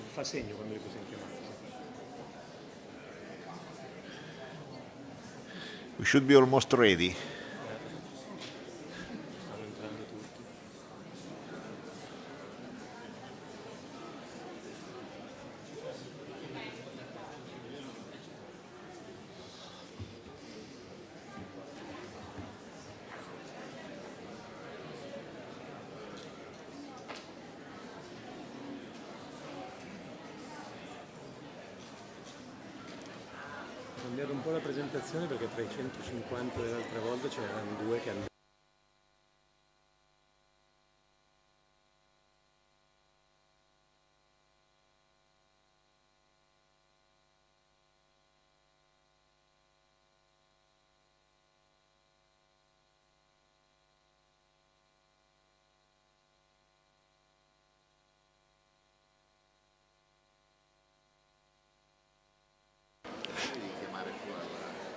Fa segno quando li possiamo chiamare. We should be almost ready. Stanno entrando tutti. Ho cambiato un po' la presentazione perché tra i 150 dell'altra volta c'erano due che andavano.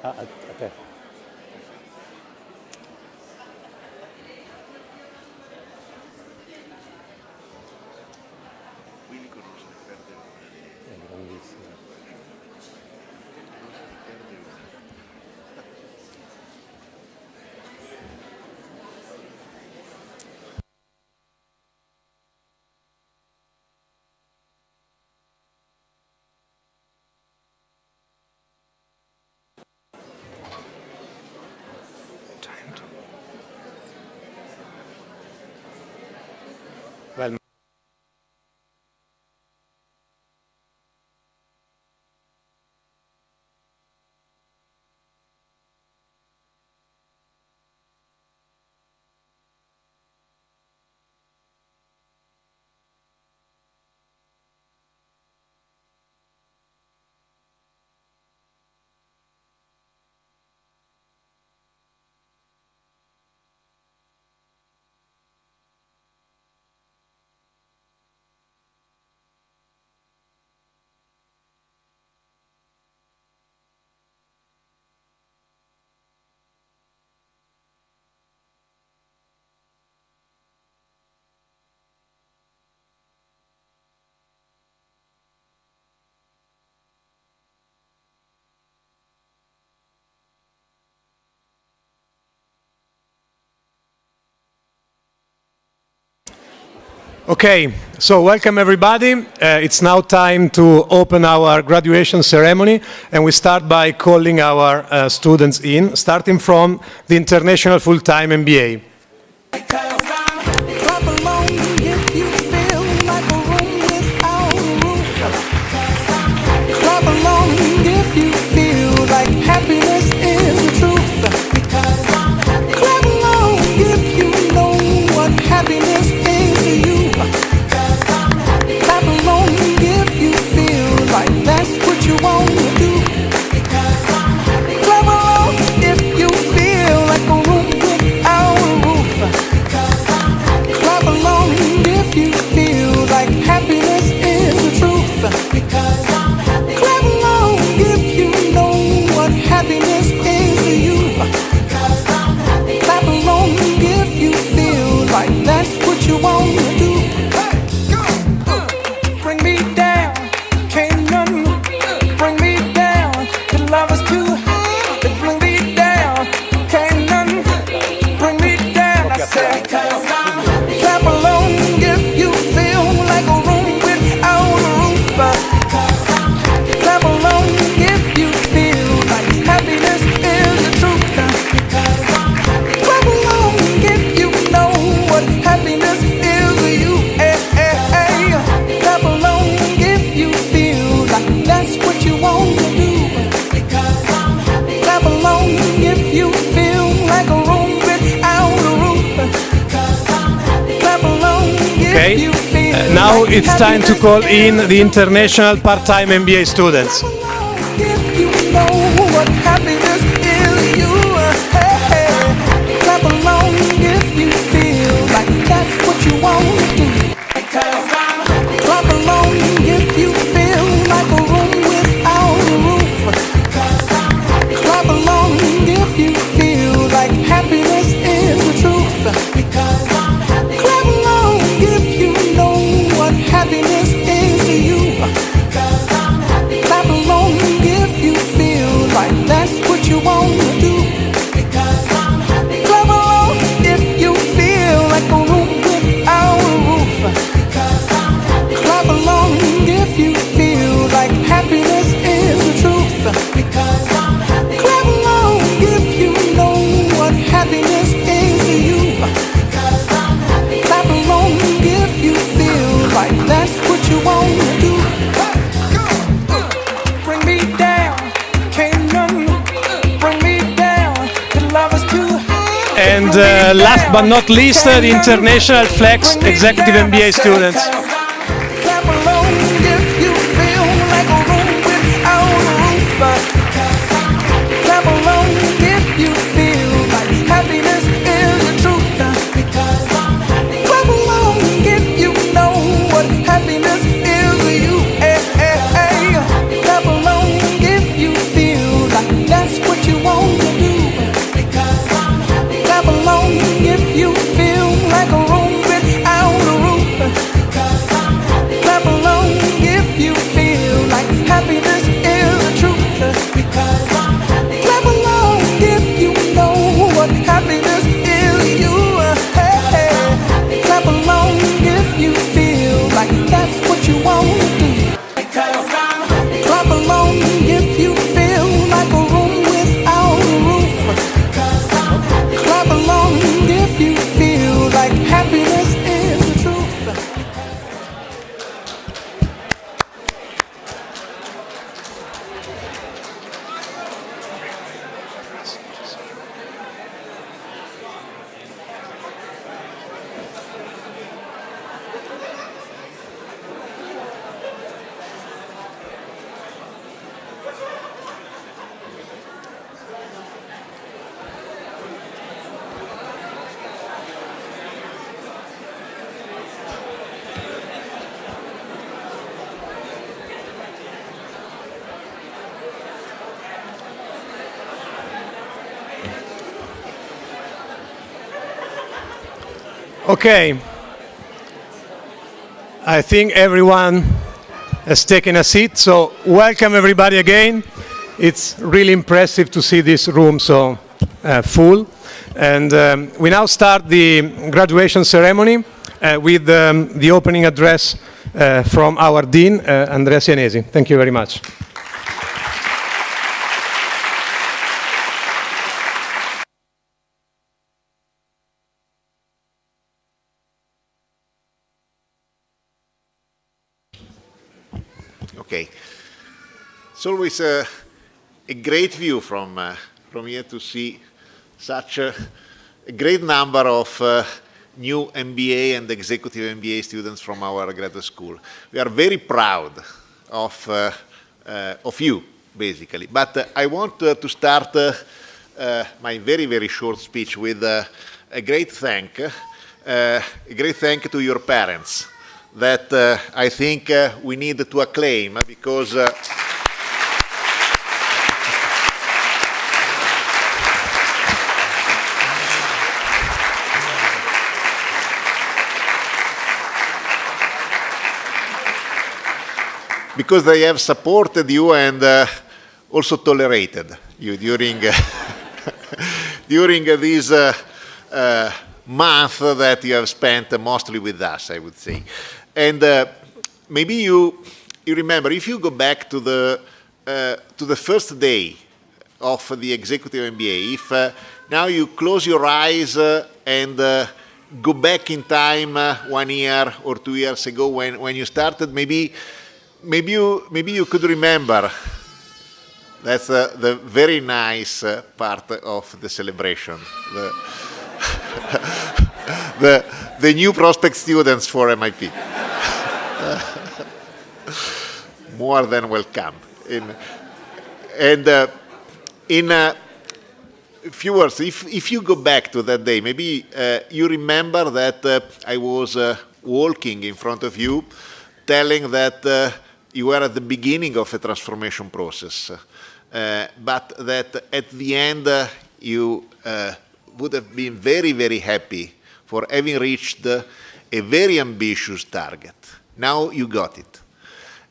A te. È grandissimo. Well, okay, so welcome everybody. It's now time to open our graduation ceremony, and we start by calling our students in, starting from the International Full-Time MBA. Now it's time to call in the International Part-Time MBA students. Happiness is you. but not least, the International Flex Executive MBA students. Clap along if you feel like a room without a roof. Clap along if you feel like happiness is the truth. Because I'm happy. Clap along if you know what happiness is to you. Clap along if you feel like that's what you want to do. Because I'm happy. Clap along if you feel like a room without a roof. Because I'm happy. Clap along if you feel like happiness is the truth. Because I'm happy. Clap along if you know what happiness is to you. Clap along if you feel like that's what you want to do. Because I'm happy. Clap along if you feel like a room without a roof. Because I'm happy. Clap along if you feel like happiness is the truth. Okay. I think everyone has taken a seat, so welcome everybody again. It's really impressive to see this room so full. And we now start the graduation ceremony with the opening address from our Dean, Andrea Sianesi. Thank you very much. Okay. It's always a great view from here to see such a great number of new MBA and executive MBA students from our graduate school. We are very proud of you, basically. But I want to start my very, very short speech with a great thank to your parents that I think we need to acclaim because because they have supported you and also tolerated you during during this month that you have spent mostly with us, I would say. And maybe you remember, if you go back to the first day of the executive MBA, if now you close your eyes and go back in time 1 year or 2 years ago when you started, maybe you could remember. That's the very nice part of the celebration. The new prospect students for MIP. More than welcome. In a few words, if you go back to that day, maybe you remember that I was walking in front of you, telling that you were at the beginning of a transformation process, but that at the end you would have been very, very happy for having reached a very ambitious target. Now you got it.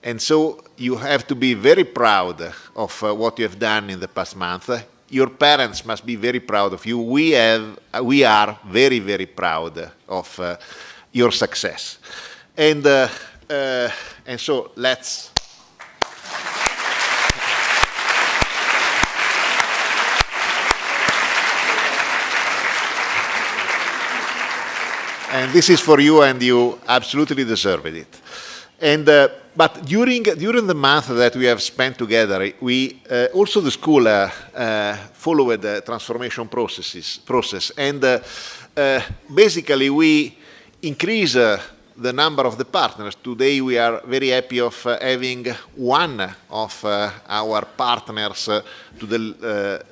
And so you have to be very proud of what you have done in the past month. Your parents must be very proud of you. We are very, very proud of your success. And so let's and this is for you, and you absolutely deserved it. And but during the month that we have spent together, we also the school followed the transformation process, and basically we increase the number of the partners. Today we are very happy of having one of our partners to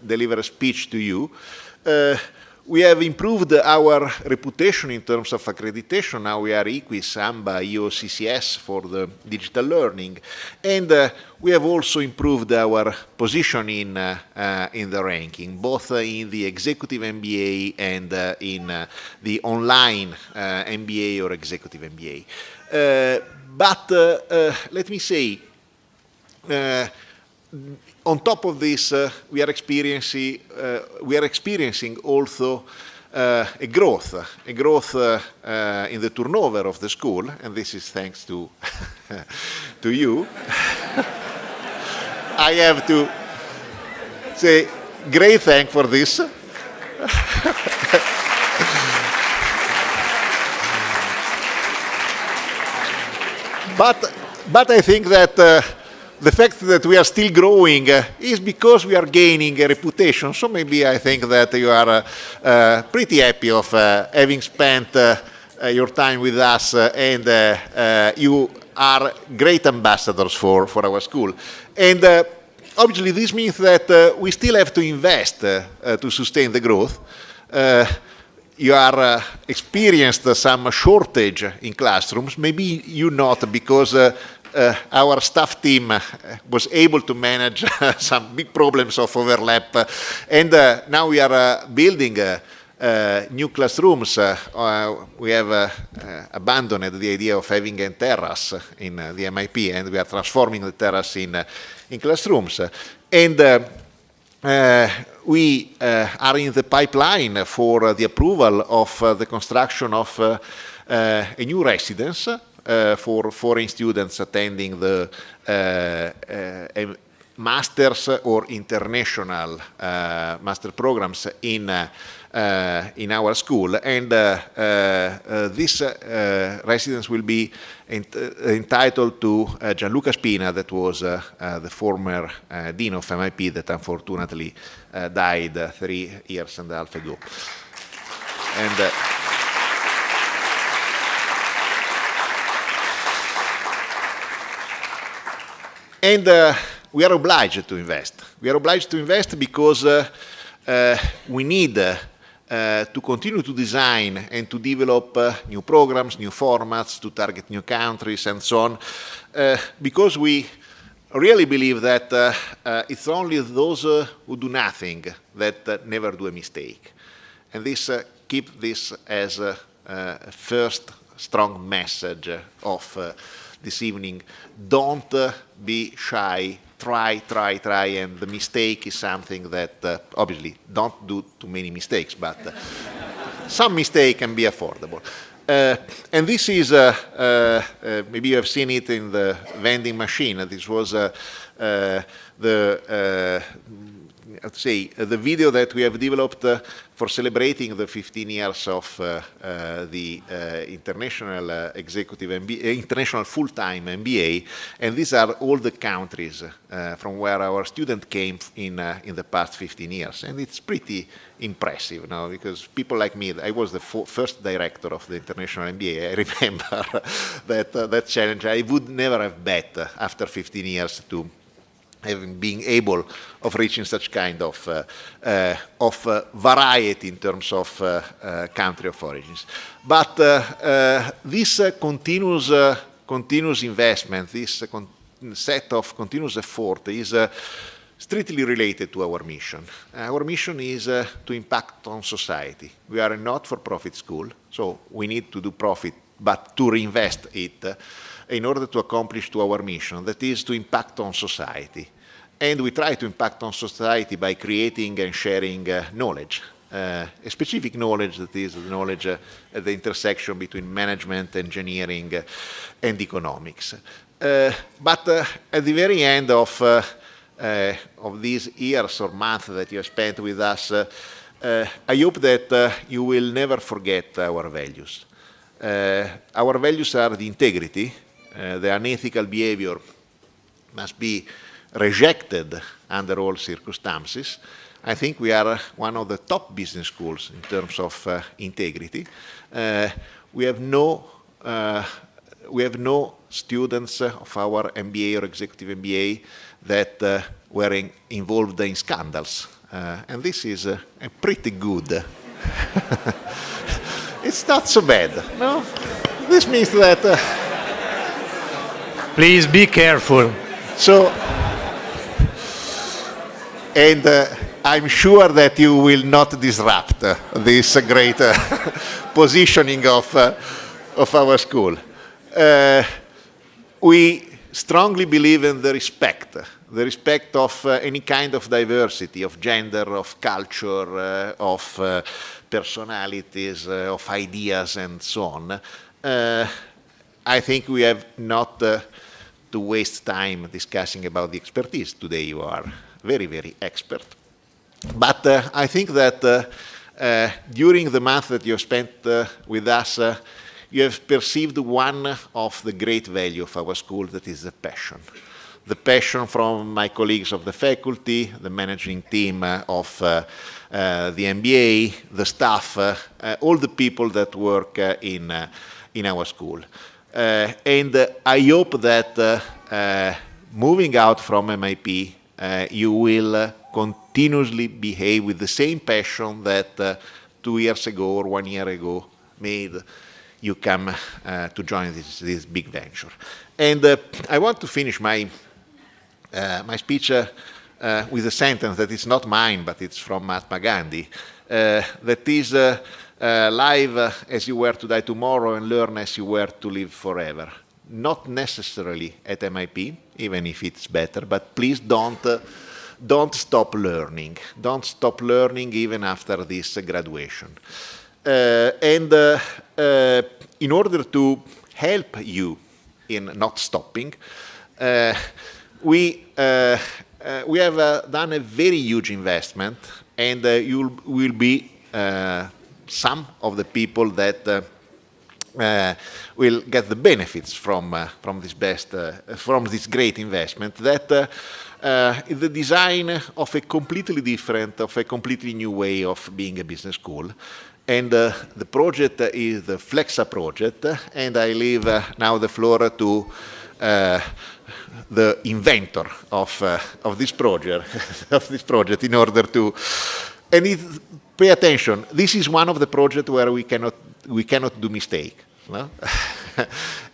deliver a speech to you. We have improved our reputation in terms of accreditation. Now we are EQUIS, SAMBA, EOCCS for the digital learning. And we have also improved our position in the ranking, both in the executive MBA and in the online MBA or executive MBA. But let me say, on top of this, we are experiencing also a growth in the turnover of the school, and this is thanks to to you. I have to say great thank for this. But I think that the fact that we are still growing is because we are gaining a reputation. So maybe I think that you are pretty happy of having spent your time with us, and you are great ambassadors for our school. And obviously this means that we still have to invest to sustain the growth. You are experienced some shortage in classrooms, maybe you not, because our staff team was able to manage some big problems of overlap, and now we are building new classrooms. We have abandoned the idea of having a terrace in the MIP, and we are transforming the terrace in classrooms. And we are in the pipeline for the approval of the construction of a new residence for foreign students attending the masters or international master programs in our school, and this residence will be entitled to Gianluca Spina, that was the former dean of MIP, that unfortunately died 3.5 years ago. And we are obliged to invest. We are obliged to invest because we need to continue to design and to develop new programs, new formats, to target new countries and so on, because we really believe that it's only those who do nothing that never do a mistake. And this keep this as a first strong message of this evening. Don't be shy. Try, and the mistake is something that obviously don't do too many mistakes, but some mistake can be affordable. And this is, maybe you have seen it in the vending machine. This was the video that we have developed for celebrating the 15 years of the International Executive MBA, International Full-Time MBA, and these are all the countries from where our students came in the past 15 years, and it's pretty impressive now, because people like me, I was the first director of the International MBA. I remember that challenge. I would never have bet after 15 years to being able of reaching such kind of variety in terms of country of origins. But this continuous investment, this set of continuous effort is strictly related to our mission. Our mission is to impact on society. We are a not-for-profit school, so we need to do profit, but to reinvest it in order to accomplish to our mission, that is to impact on society. And we try to impact on society by creating and sharing knowledge, a specific knowledge that is the knowledge at the intersection between management, engineering, and economics. But at the very end of these years or months that you have spent with us, I hope that you will never forget our values. Our values are the integrity, the unethical behavior must be rejected under all circumstances. I think we are one of the top business schools in terms of integrity. We have no students of our MBA or executive MBA that were involved in scandals. And this is pretty good. It's not so bad, no? This means that... Please be careful. So, and I'm sure that you will not disrupt this great positioning of our school. We strongly believe in the respect of any kind of diversity, of gender, of culture, of personalities, of ideas, and so on. I think we have not to waste time discussing about the expertise. Today you are very, very expert. But I think that during the month that you have spent with us, you have perceived one of the great value of our school, that is the passion. The passion from my colleagues of the faculty, the managing team of the MBA, the staff, all the people that work in our school. And I hope that moving out from MIP, you will continuously behave with the same passion that 2 years ago or 1 year ago made you come to join this big venture. And I want to finish my speech with a sentence that is not mine, but it's from Mahatma Gandhi, that is, live as you were to die tomorrow and learn as you were to live forever. Not necessarily at MIP, even if it's better, but please don't stop learning. Don't stop learning even after this graduation. And in order to help you in not stopping, we have done a very huge investment, and you will be some of the people that will get the benefits from this great investment. That is the design of a completely different, of a completely new way of being a business school. And the project is the Flexa project, and I leave now the floor to the inventor of this project, in order to, and pay attention. This is one of the projects where we cannot do mistake, no?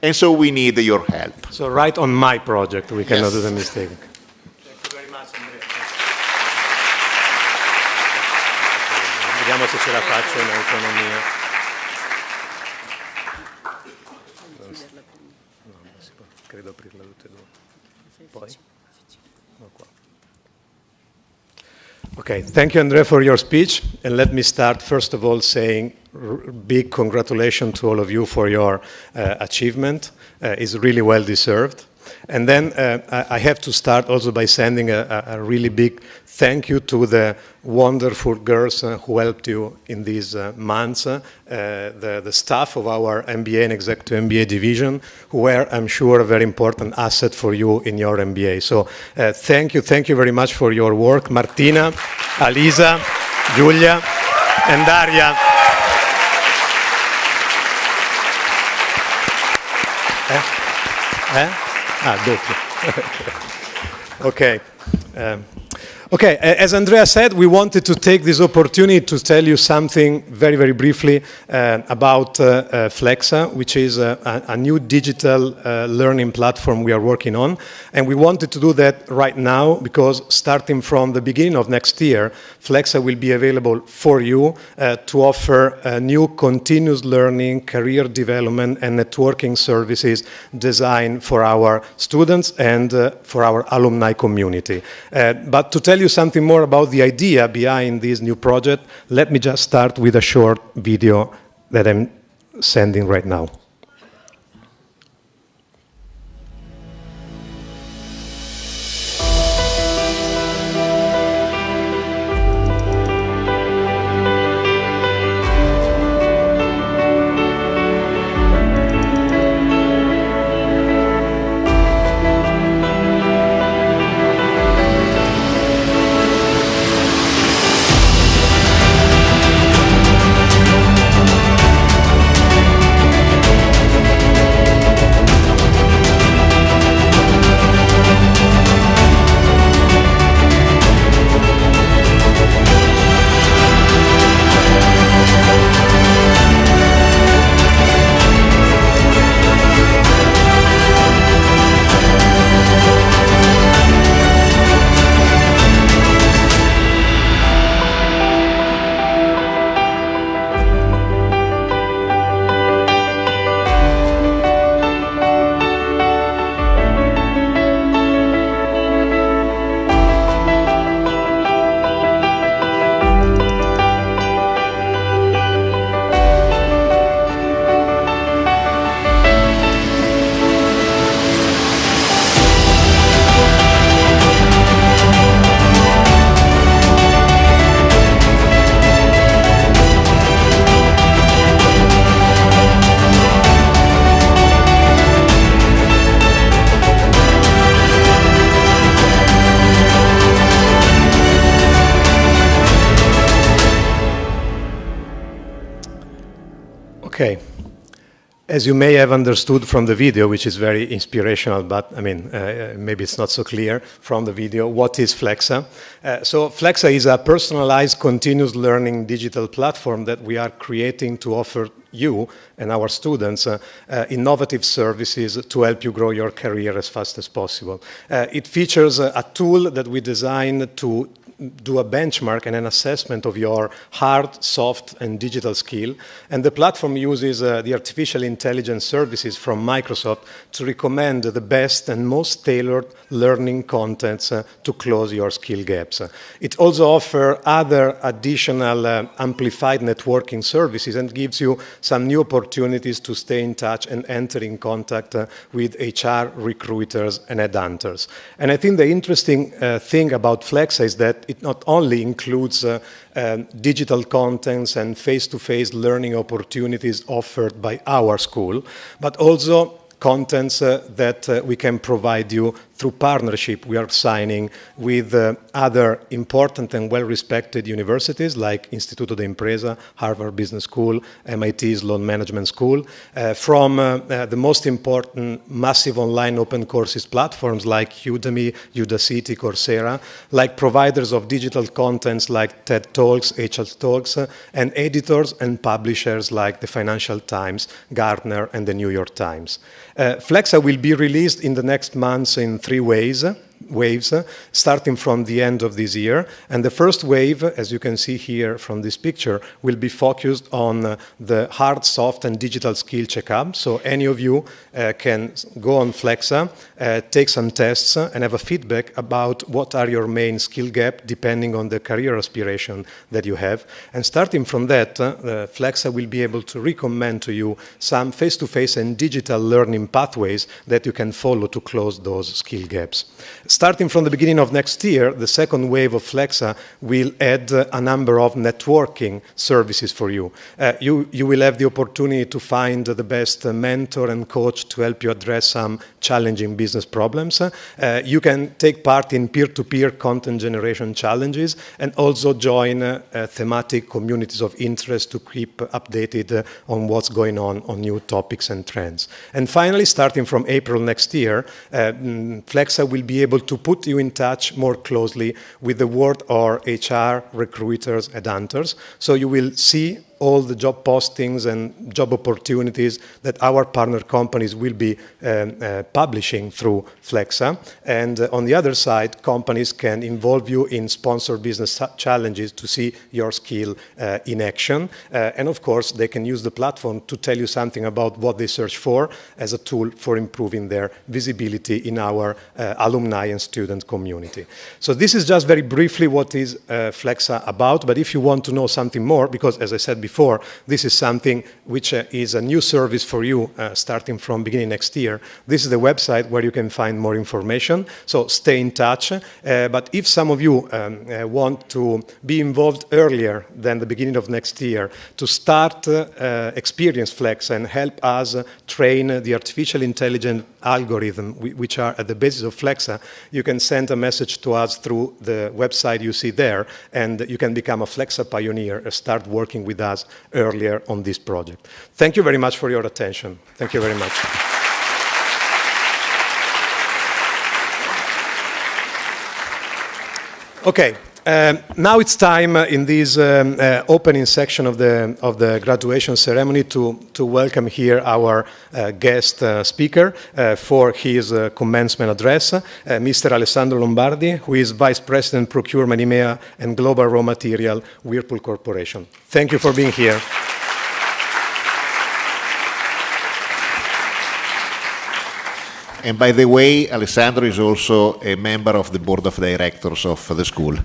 And so we need your help. So right on my project, we cannot do the mistake. Thank you very much, Andrea. Vediamo se ce la faccio in autonomia. Credo aprirla tutte e due. Poi? No, qua. Okay, thank you, Andrea, for your speech. And let me start, first of all, saying big congratulations to all of you for your achievement. It's really well deserved. And then I have to start also by sending a really big thank you to the wonderful girls who helped you in these months, the staff of our MBA and Executive MBA division, who were, I'm sure, a very important asset for you in your MBA. So thank you very much for your work, Martina, Alisa, Giulia, and Daria. Doppio. Okay. Okay, as Andrea said, we wanted to take this opportunity to tell you something very, very briefly about Flexa, which is a new digital learning platform we are working on. And we wanted to do that right now because starting from the beginning of next year, Flexa will be available for you to offer new continuous learning, career development, and networking services designed for our students and for our alumni community. But to tell you something more about the idea behind this new project, let me just start with a short video that I'm sending right now. Okay. As you may have understood from the video, which is very inspirational, but I mean, maybe it's not so clear from the video, what is Flexa? So Flexa is a personalized continuous learning digital platform that we are creating to offer you and our students innovative services to help you grow your career as fast as possible. It features a tool that we designed to do a benchmark and an assessment of your hard, soft, and digital skill. And the platform uses the artificial intelligence services from Microsoft to recommend the best and most tailored learning contents to close your skill gaps. It also offers other additional amplified networking services and gives you some new opportunities to stay in touch and enter in contact with HR recruiters and headhunters. And I think the interesting thing about Flexa is that it not only includes digital contents and face-to-face learning opportunities offered by our school, but also contents that we can provide you through partnership we are signing with other important and well-respected universities like Instituto de Impresa, Harvard Business School, MIT Sloan Management School, from the most important massive online open courses platforms like Udemy, Udacity, Coursera, like providers of digital contents like TED Talks, HR Talks, and editors and publishers like the Financial Times, Gartner, and the New York Times. Flexa will be released in the next months in 3 waves, starting from the end of this year. And the first wave, as you can see here from this picture, will be focused on the hard, soft, and digital skill checkup. So any of you can go on Flexa, take some tests, and have a feedback about what are your main skill gap, depending on the career aspiration that you have. And starting from that, Flexa will be able to recommend to you some face-to-face and digital learning pathways that you can follow to close those skill gaps. Starting from the beginning of next year, the second wave of Flexa will add a number of networking services for you. You will have the opportunity to find the best mentor and coach to help you address some challenging business problems. You can take part in peer-to-peer content generation challenges and also join thematic communities of interest to keep updated on what's going on new topics and trends. And finally, starting from April next year, Flexa will be able to put you in touch more closely with the world of HR, recruiters, and hunters. So you will see all the job postings and job opportunities that our partner companies will be publishing through Flexa. And on the other side, companies can involve you in sponsored business challenges to see your skill in action. And of course, they can use the platform to tell you something about what they search for as a tool for improving their visibility in our alumni and student community. So this is just very briefly what is Flexa about. But if you want to know something more, because as I said before, this is something which is a new service for you starting from beginning next year. This is the website where you can find more information. So stay in touch. But if some of you want to be involved earlier than the beginning of next year to start experience Flexa and help us train the artificial intelligence algorithm which are at the basis of Flexa, you can send a message to us through the website you see there, and you can become a Flexa pioneer and start working with us earlier on this project. Thank you very much for your attention. Thank you very much. Okay. Now it's time in this opening section of the graduation ceremony to welcome here our guest speaker for his commencement address, Mr. Alessandro Lombardi, who is Vice President Procurement EMEA and Global Raw Material, Whirlpool Corporation. Thank you for being here. And by the way, Alessandro is also a member of the board of directors of the school.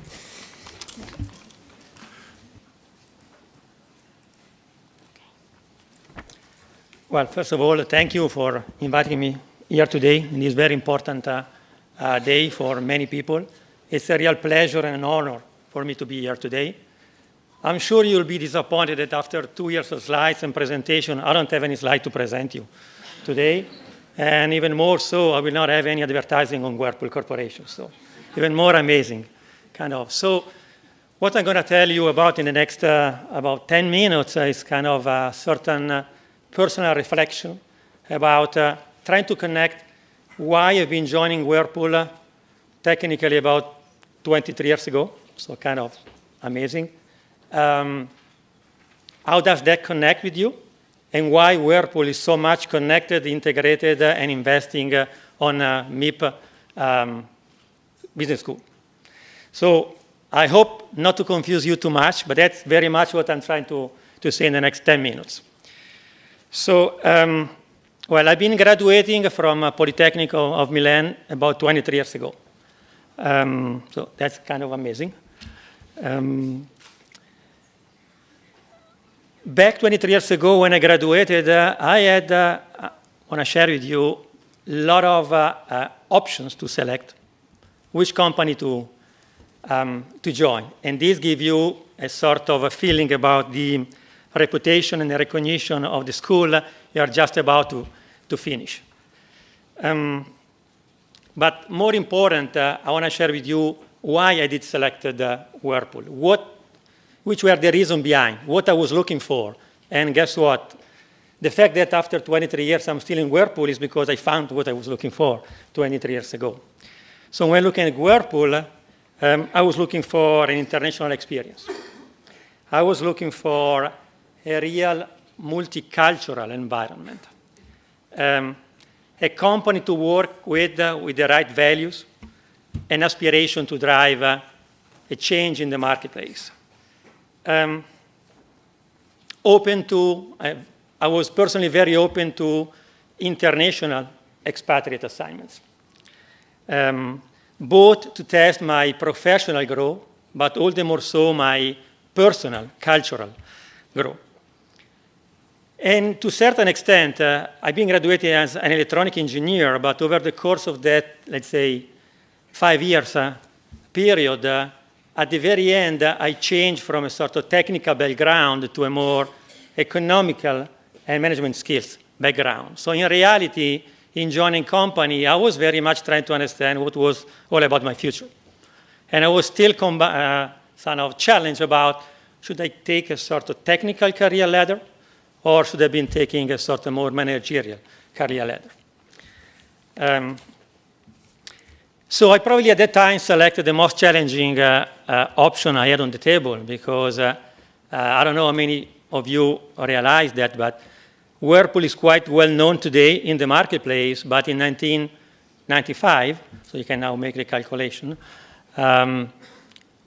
Well, first of all, thank you for inviting me here today in this very important day for many people. It's a real pleasure and an honor for me to be here today. I'm sure you'll be disappointed that after 2 years of slides and presentation, I don't have any slide to present you today. And even more so, I will not have any advertising on Whirlpool Corporation. So even more amazing, kind of. So what I'm going to tell you about in the next about 10 minutes is kind of a certain personal reflection about trying to connect why I've been joining Whirlpool technically about 23 years ago, so kind of amazing. How does that connect with you? And why Whirlpool is so much connected, integrated, and investing on MIP Business School. So I hope not to confuse you too much, but that's very much what I'm trying to say in the next 10 minutes. So, well, I've been graduating from Polytechnic of Milan about 23 years ago. So that's kind of amazing. Back 23 years ago when I graduated, I had, I want to share with you, a lot of options to select which company to join. And this gives you a sort of a feeling about the reputation and the recognition of the school you are just about to finish. But more important, I want to share with you why I did select Whirlpool. Which were the reason behind, what I was looking for. And guess what? The fact that after 23 years I'm still in Whirlpool is because I found what I was looking for 23 years ago. So when looking at Whirlpool, I was looking for an international experience. I was looking for a real multicultural environment. A company to work with the right values, an aspiration to drive a change in the marketplace. I was personally very open to international expatriate assignments, both to test my professional growth, but all the more so my personal, cultural growth. And to a certain extent, I've been graduated as an electronic engineer, but over the course of that, let's say, 5 years period, at the very end, I changed from a sort of technical background to a more economical and management skills background. So in reality, in joining company, I was very much trying to understand what was all about my future. And I was still sort of challenged about, should I take a sort of technical career ladder, or should I have been taking a sort of more managerial career ladder? So I probably at that time selected the most challenging option I had on the table because I don't know how many of you realize that, but Whirlpool is quite well known today in the marketplace, but in 1995, so you can now make the calculation,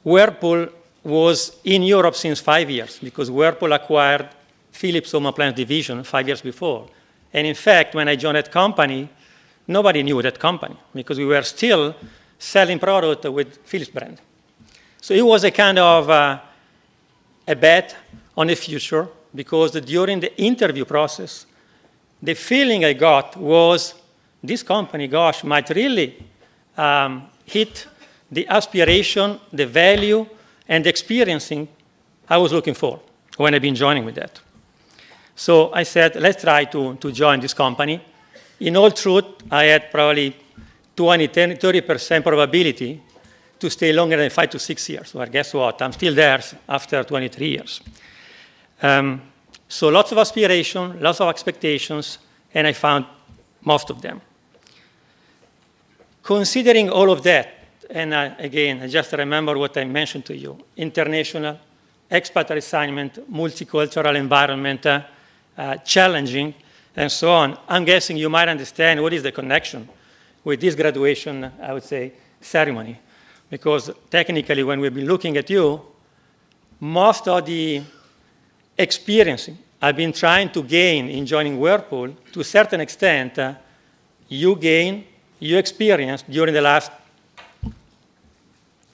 Whirlpool was in Europe since 5 years because Whirlpool acquired Philips Home Appliance division 5 years before. And in fact, when I joined that company, nobody knew that company because we were still selling product with Philips brand. So it was a kind of a bet on the future because during the interview process, the feeling I got was this company, gosh, might really hit the aspiration, the value, and the experiencing I was looking for when I've been joining with that. So I said, let's try to join this company. In all truth, I had probably 30% probability to stay longer than 5 to 6 years. Well, guess what? I'm still there after 23 years. So lots of aspiration, lots of expectations, and I found most of them. Considering all of that, and again, I just remember what I mentioned to you, international, expat assignment, multicultural environment, challenging, and so on, I'm guessing you might understand what is the connection with this graduation, I would say, ceremony. Because technically, when we've been looking at you, most of the experiencing I've been trying to gain in joining Whirlpool, to a certain extent, you experienced during the last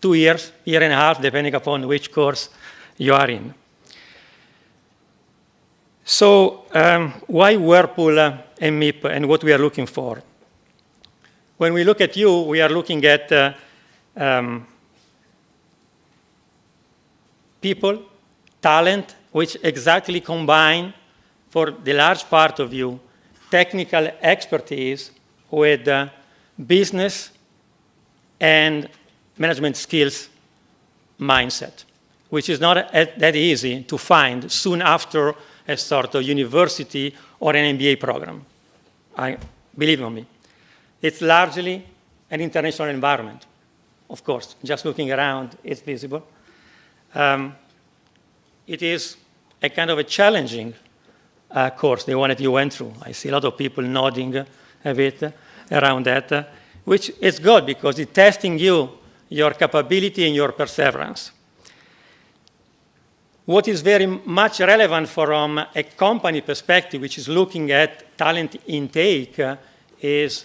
2 years, year and a half, depending upon which course you are in. So why Whirlpool and MIP and what we are looking for? When we look at you, we are looking at people, talent, which exactly combine, for the large part of you, technical expertise with business and management skills mindset, which is not that easy to find soon after a sort of university or an MBA program. Believe me, it's largely an international environment. Of course, just looking around, it's visible. It is a kind of a challenging course, the one that you went through. I see a lot of people nodding a bit around that, which is good because it's testing you, your capability and your perseverance. What is very much relevant from a company perspective, which is looking at talent intake, is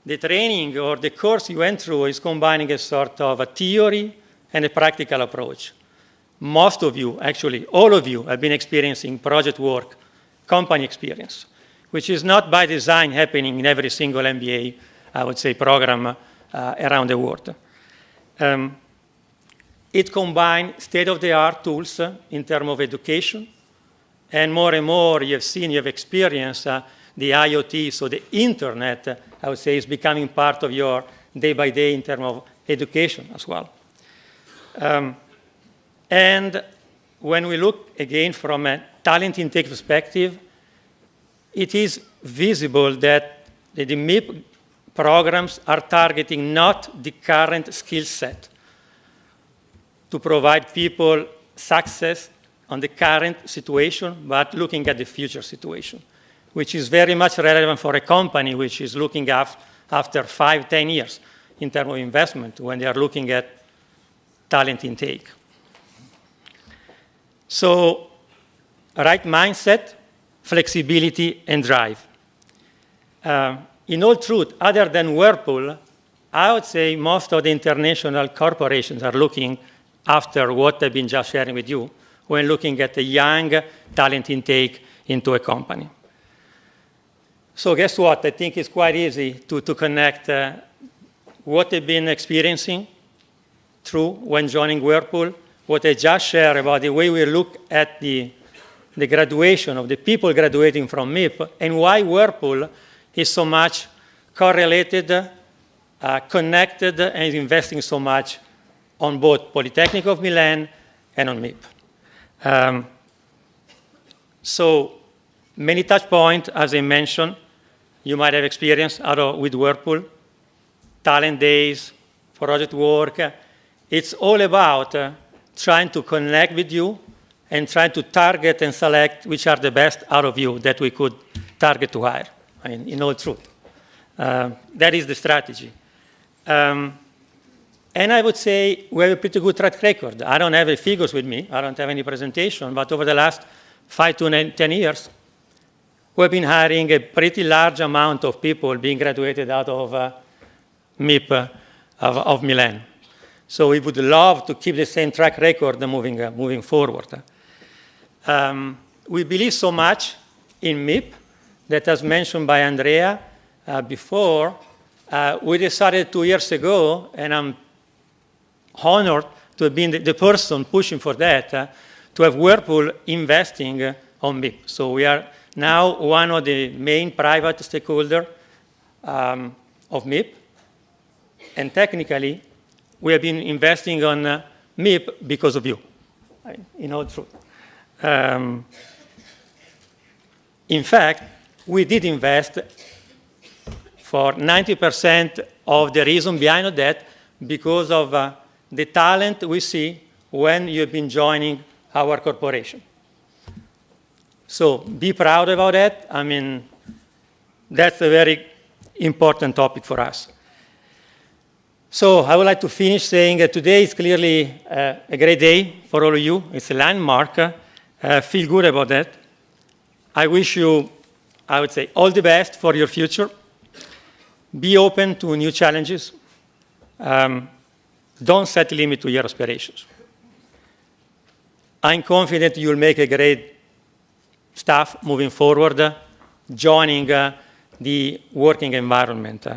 the training or the course you went through is combining a sort of a theory and a practical approach. Most of you, actually all of you, have been experiencing project work, company experience, which is not by design happening in every single MBA, I would say, program around the world. It combines state-of-the-art tools in terms of education, and more you have seen, you have experienced the IoT, so the internet, I would say, is becoming part of your day-by-day in terms of education as well. And when we look again from a talent intake perspective, it is visible that the MIP programs are targeting not the current skill set to provide people success on the current situation, but looking at the future situation, which is very much relevant for a company which is looking after 5, 10 years in terms of investment when they are looking at talent intake. So, right mindset, flexibility, and drive. In all truth, other than Whirlpool, I would say most of the international corporations are looking after what I've been just sharing with you when looking at the young talent intake into a company. So guess what? I think it's quite easy to connect what they've been experiencing through when joining Whirlpool, what I just shared about the way we look at the graduation of the people graduating from MIP, and why Whirlpool is so much correlated, connected, and is investing so much on both Polytechnic of Milan and on MIP. So many touch points, as I mentioned, you might have experienced with Whirlpool, talent days, project work. It's all about trying to connect with you and trying to target and select which are the best out of you that we could target to hire, I mean, in all truth. That is the strategy. And I would say we have a pretty good track record. I don't have the figures with me. I don't have any presentation. But over the last 5 to 10 years, we've been hiring a pretty large amount of people being graduated out of MIP of Milan. So we would love to keep the same track record moving forward. We believe so much in MIP that, as mentioned by Andrea before, we decided 2 years ago, and I'm honored to have been the person pushing for that, to have Whirlpool investing on MIP. So we are now one of the main private stakeholders of MIP. And technically, we have been investing on MIP because of you, in all truth. In fact, we did invest for 90% of the reason behind that because of the talent we see when you've been joining our corporation. So be proud about that. I mean, that's a very important topic for us. So I would like to finish saying that today is clearly a great day for all of you. It's a landmark. Feel good about that. I wish you, I would say, all the best for your future. Be open to new challenges. Don't set a limit to your aspirations. I'm confident you'll make a great staff moving forward, joining the working environment.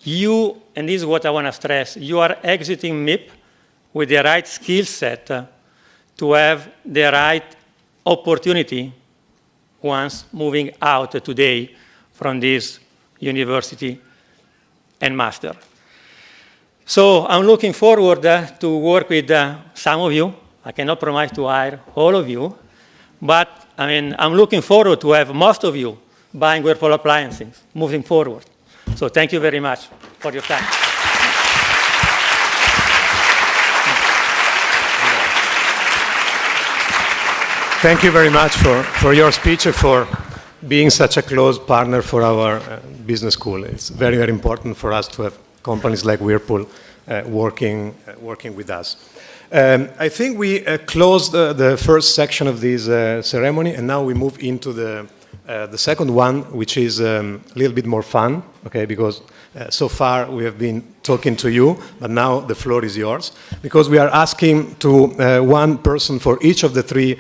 You, and this is what I want to stress, you are exiting MIP with the right skill set to have the right opportunity once moving out today from this university and master. So I'm looking forward to work with some of you. I cannot promise to hire all of you, but I mean, I'm looking forward to have most of you buying Whirlpool appliances moving forward. So thank you very much for your time. Thank you very much for your speech and for being such a close partner for our business school. It's very, very important for us to have companies like Whirlpool working with us. I think we closed the first section of this ceremony, and now we move into the second one, which is a little bit more fun, okay, because so far we have been talking to you, but now the floor is yours, because we are asking to one person for each of the three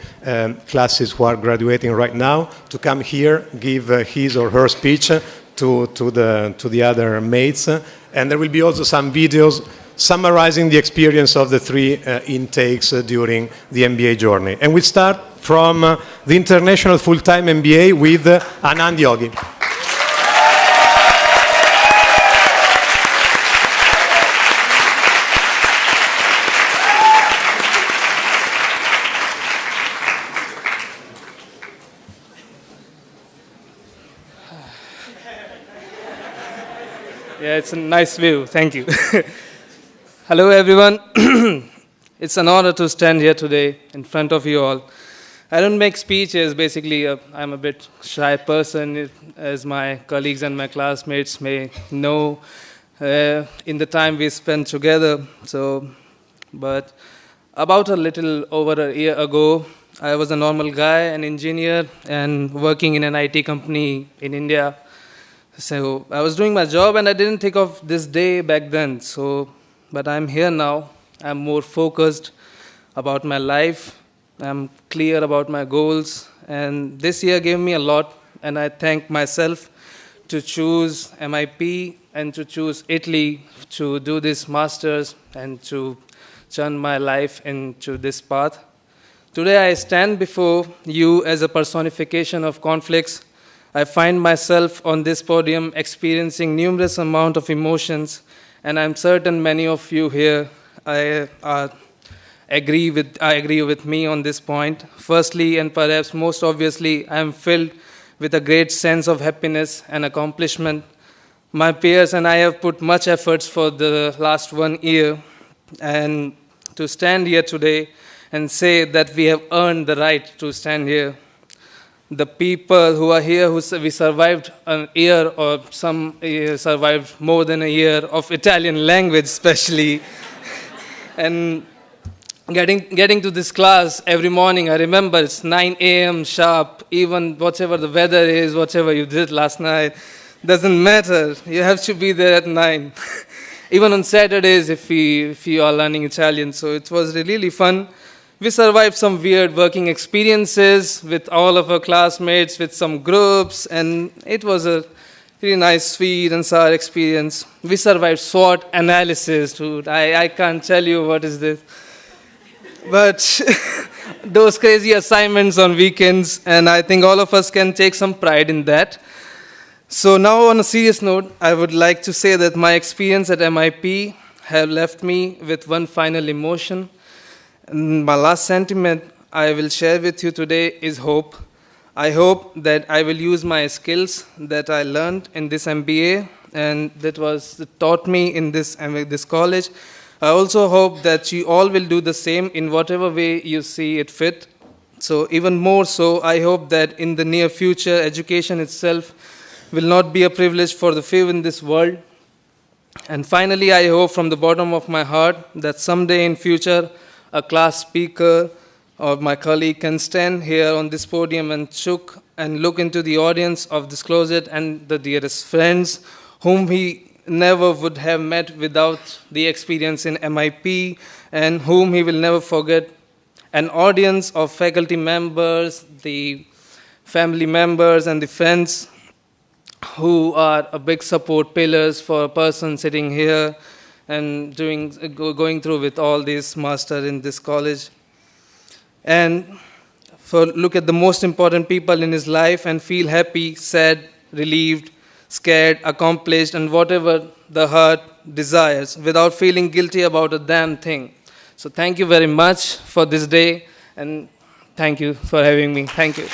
classes who are graduating right now to come here, give his or her speech to the other mates, and there will be also some videos summarizing the experience of the three intakes during the MBA journey. And we start from the International Full-Time MBA with Anand Yogi. Yeah, it's a nice view. Thank you. Hello, everyone. It's an honor to stand here today in front of you all. I don't make speeches. Basically, I'm a bit shy person, as my colleagues and my classmates may know in the time we spent together. But about a little over a year ago, I was a normal guy, an engineer, and working in an IT company in India. So I was doing my job, and I didn't think of this day back then. But I'm here now. I'm more focused about my life. I'm clear about my goals. And this year gave me a lot, and I thank myself to choose MIP and to choose Italy to do this master's and to turn my life into this path. Today I stand before you as a personification of conflicts. I find myself on this podium experiencing numerous amount of emotions, and I'm certain many of you here agree with me on this point. Firstly, and perhaps most obviously, I am filled with a great sense of happiness and accomplishment. My peers and I have put much efforts for the last 1 year, and to stand here today and say that we have earned the right to stand here. The people who are here, we survived an year, or some survived more than a year of Italian language especially. And getting to this class every morning, I remember it's 9 a.m. sharp, even whatever the weather is, whatever you did last night, doesn't matter. You have to be there at 9. Even on Saturdays if you are learning Italian. So it was really fun. We survived some weird working experiences with all of our classmates, with some groups, and it was a really nice, sweet and sour experience. We survived SWOT analysis, dude. I can't tell you what is this. But those crazy assignments on weekends, and I think all of us can take some pride in that. So now on a serious note, I would like to say that my experience at MIP have left me with one final emotion. My last sentiment I will share with you today is hope. I hope that I will use my skills that I learned in this MBA and that was taught me in this college. I also hope that you all will do the same in whatever way you see it fit. So even more so, I hope that in the near future, education itself will not be a privilege for the few in this world. And finally, I hope from the bottom of my heart that someday in future, a class speaker or my colleague can stand here on this podium and look into the audience of this closet and the dearest friends whom he never would have met without the experience in MIP and whom he will never forget. An audience of faculty members, the family members and the friends who are a big support pillars for a person sitting here and going through with all this master in this college. And look at the most important people in his life and feel happy, sad, relieved, scared, accomplished, and whatever the heart desires without feeling guilty about a damn thing. So thank you very much for this day, and thank you for having me. Thank you.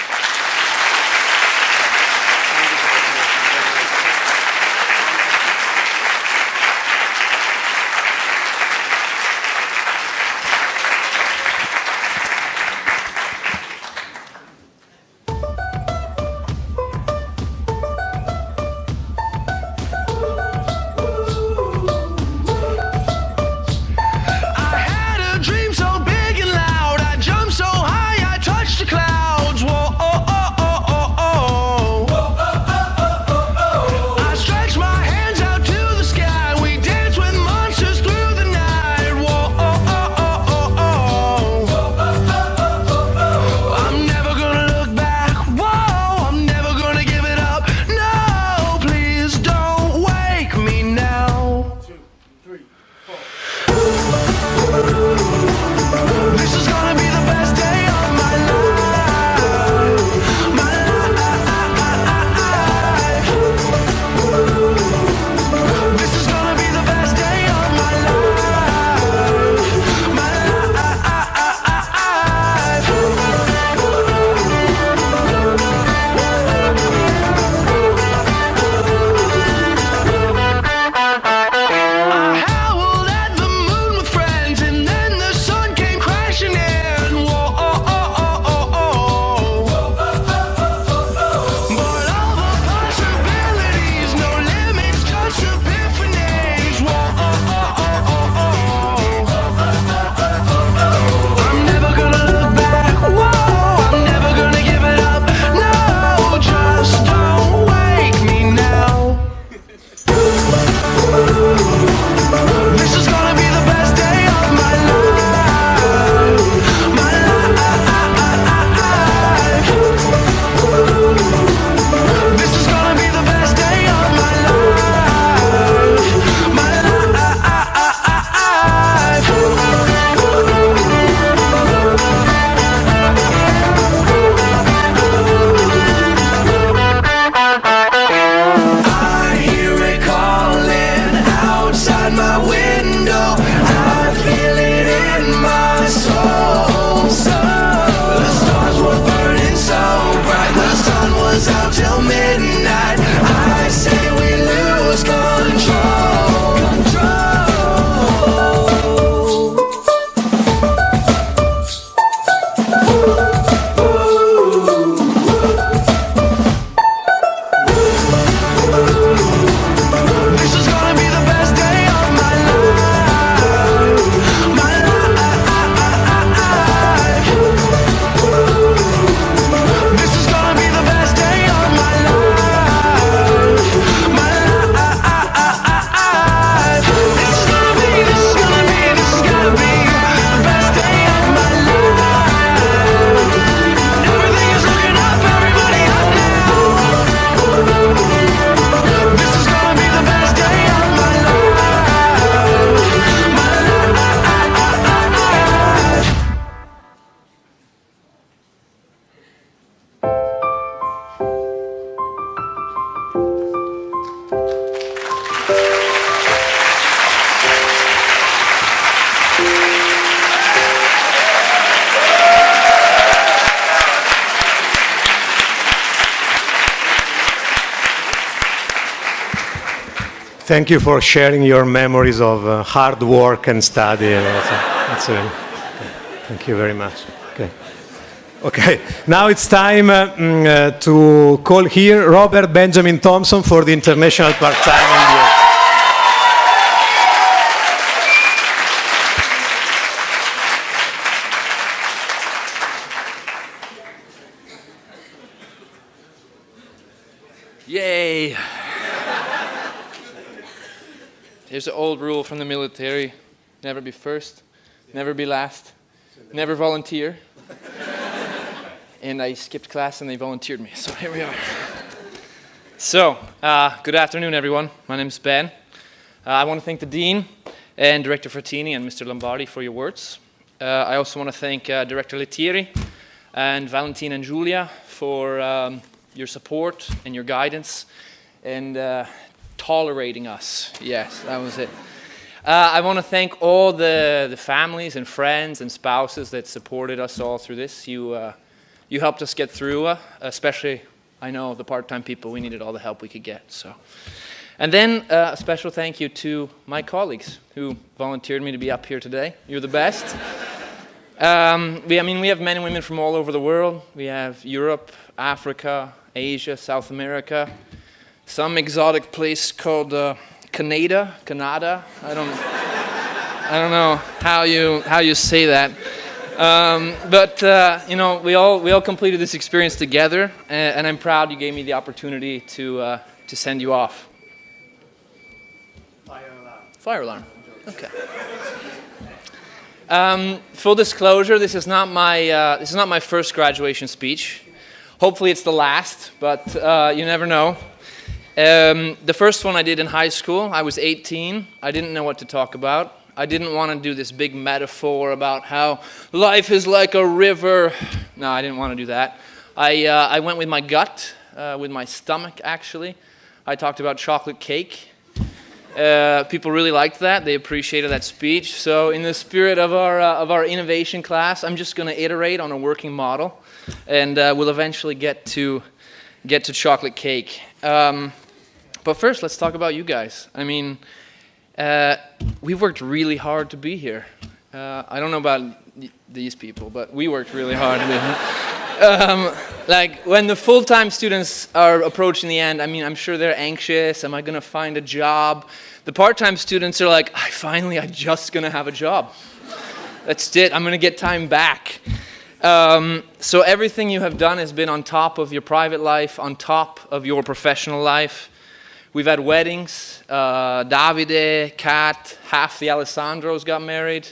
Thank you for sharing your memories of hard work and study. Thank you very much. Okay, now it's time to call here Robert Benjamin Thompson for the International Part-Time MBA. Yay! Here's the old rule from the military: never be first, never be last, never volunteer. And I skipped class and they volunteered me, so here we are. So, good afternoon, everyone. My name's Ben. I want to thank the Dean and Director Frattini and Mr. Lombardi for your words. I also want to thank Director Lettieri and Valentina and Giulia for your support and your guidance and tolerating us. Yes, that was it. I want to thank all the families and friends and spouses that supported us all through this. You helped us get through, especially, I know, the part-time people. We needed all the help we could get. So, and then a special thank you to my colleagues who volunteered me to be up here today. You're the best. We have men and women from all over the world. We have Europe, Africa, Asia, South America, some exotic place called Canada. I don't know how you say that. But we all completed this experience together, and I'm proud you gave me the opportunity to send you off. Fire alarm. Okay. Full disclosure: this is not my first graduation speech. Hopefully, it's the last, but you never know. The first one I did in high school. I was 18. I didn't know what to talk about. I didn't want to do this big metaphor about how life is like a river. No, I didn't want to do that. I went with my gut, with my stomach, actually. I talked about chocolate cake. People really liked that. They appreciated that speech. So in the spirit of our innovation class, I'm just going to iterate on a working model, and we'll eventually get to chocolate cake. But first, let's talk about you guys. I mean, we worked really hard to be here. I don't know about these people, but we worked really hard to be here. Like, when the full-time students are approaching the end, I mean, I'm sure they're anxious. Am I going to find a job? The part-time students are like, I'm just going to have a job. That's it. I'm going to get time back. So everything you have done has been on top of your private life, on top of your professional life. We've had weddings. Davide, Kat, half the Alessandros got married.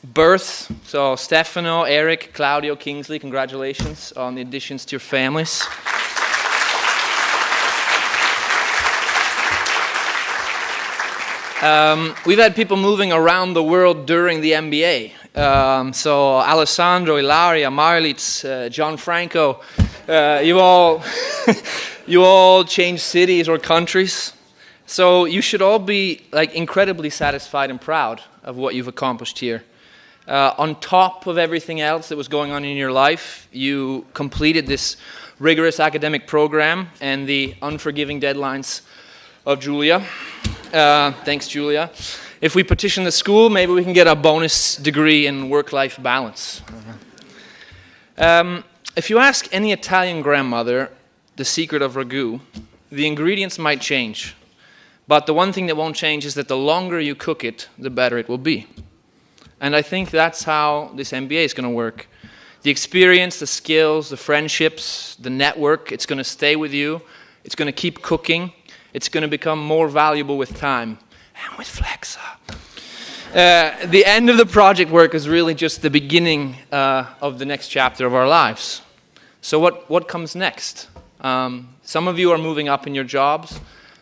Births. So Stefano, Eric, Claudio, Kingsley, congratulations on the additions to your families. We've had people moving around the world during the MBA. So Alessandro, Ilaria, Marlitz, Gianfranco, you all changed cities or countries. So you should all be incredibly satisfied and proud of what you've accomplished here. On top of everything else that was going on in your life, you completed this rigorous academic program and the unforgiving deadlines of Giulia. Thanks, Giulia. If we petition the school, maybe we can get a bonus degree in work-life balance. If you ask any Italian grandmother the secret of ragu, the ingredients might change. But the one thing that won't change is that the longer you cook it, the better it will be. And I think that's how this MBA is going to work. The experience, the skills, the friendships, the network, it's going to stay with you. It's going to keep cooking. It's going to become more valuable with time and with Flexa. The end of the project work is really just the beginning of the next chapter of our lives. So what comes next? Some of you are moving up in your jobs.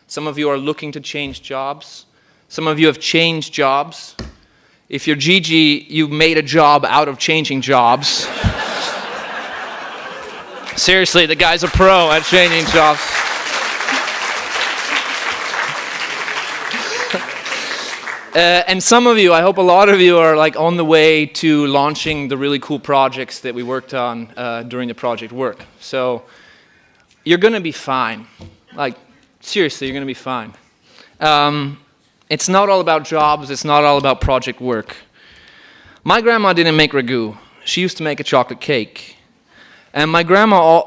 Some of you are looking to change jobs. Some of you have changed jobs. If you're Gigi, you made a job out of changing jobs. Seriously, the guy's a pro at changing jobs. And some of you, I hope a lot of you are on the way to launching the really cool projects that we worked on during the project work. So you're going to be fine. Seriously, you're going to be fine. It's not all about jobs. It's not all about project work. My grandma didn't make ragu. She used to make a chocolate cake. And my grandpa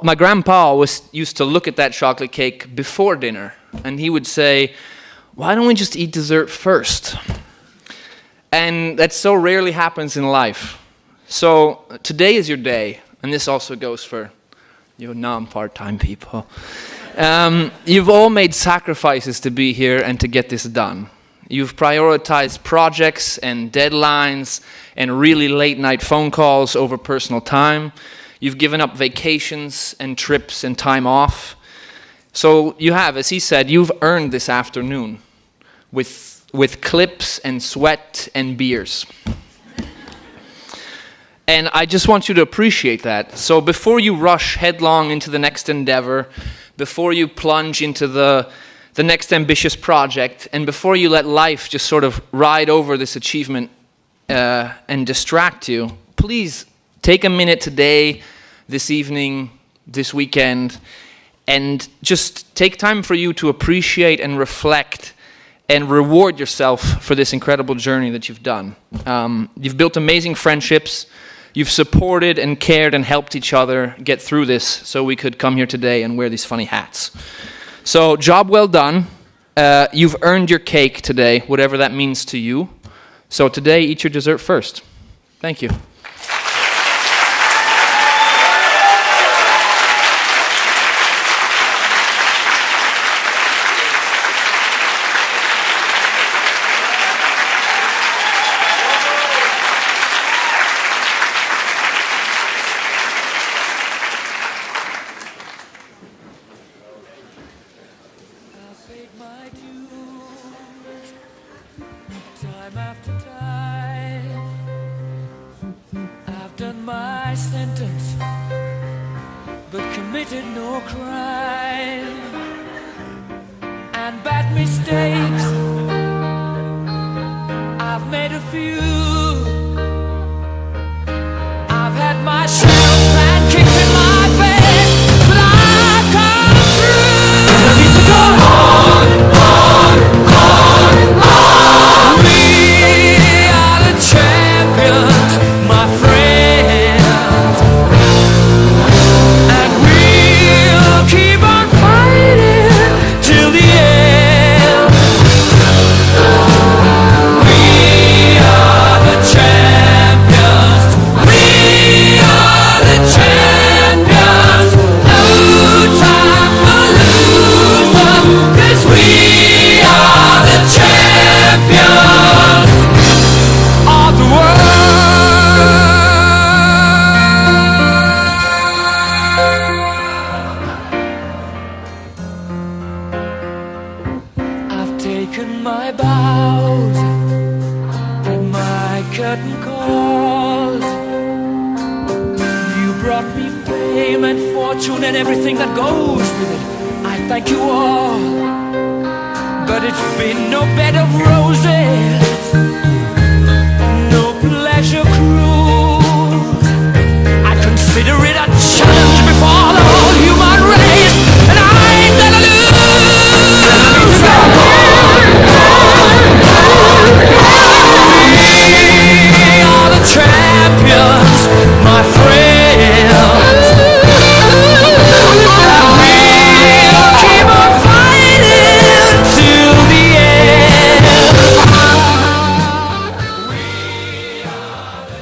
always used to look at that chocolate cake before dinner. And he would say, why don't we just eat dessert first? And that so rarely happens in life. So today is your day. And this also goes for you non-part-time people. You've all made sacrifices to be here and to get this done. You've prioritized projects and deadlines and really late-night phone calls over personal time. You've given up vacations and trips and time off. So you have, as he said, you've earned this afternoon with clips and sweat and beers. And I just want you to appreciate that. So before you rush headlong into the next endeavor, before you plunge into the next ambitious project, and before you let life just sort of ride over this achievement and distract you, please take a minute today, this evening, this weekend, and just take time for you to appreciate and reflect and reward yourself for this incredible journey that you've done. You've built amazing friendships. You've supported and cared and helped each other get through this so we could come here today and wear these funny hats. So, job well done. You've earned your cake today, whatever that means to you. So today, eat your dessert first. Thank you. Time after time, I've done my sentence, but committed no crime. And bad mistakes, I've made a few. I've had my shells and kicks in my face, but I've come through. I need to go on, on, on, on. We are the champions, my friends, and we'll keep on fighting till the end. We are the champions. We are the champions. No time for losers, 'cause we are the champions of the world. I've taken my bows and my curtain calls. You brought me fame and fortune and everything that goes with it. I thank you all, but it's been no bed of roses, no pleasure cruise. I consider it a challenge before the whole human race, and I ain't gonna lose. We are the champions, my friends. We'll keep on fighting till the end. We are the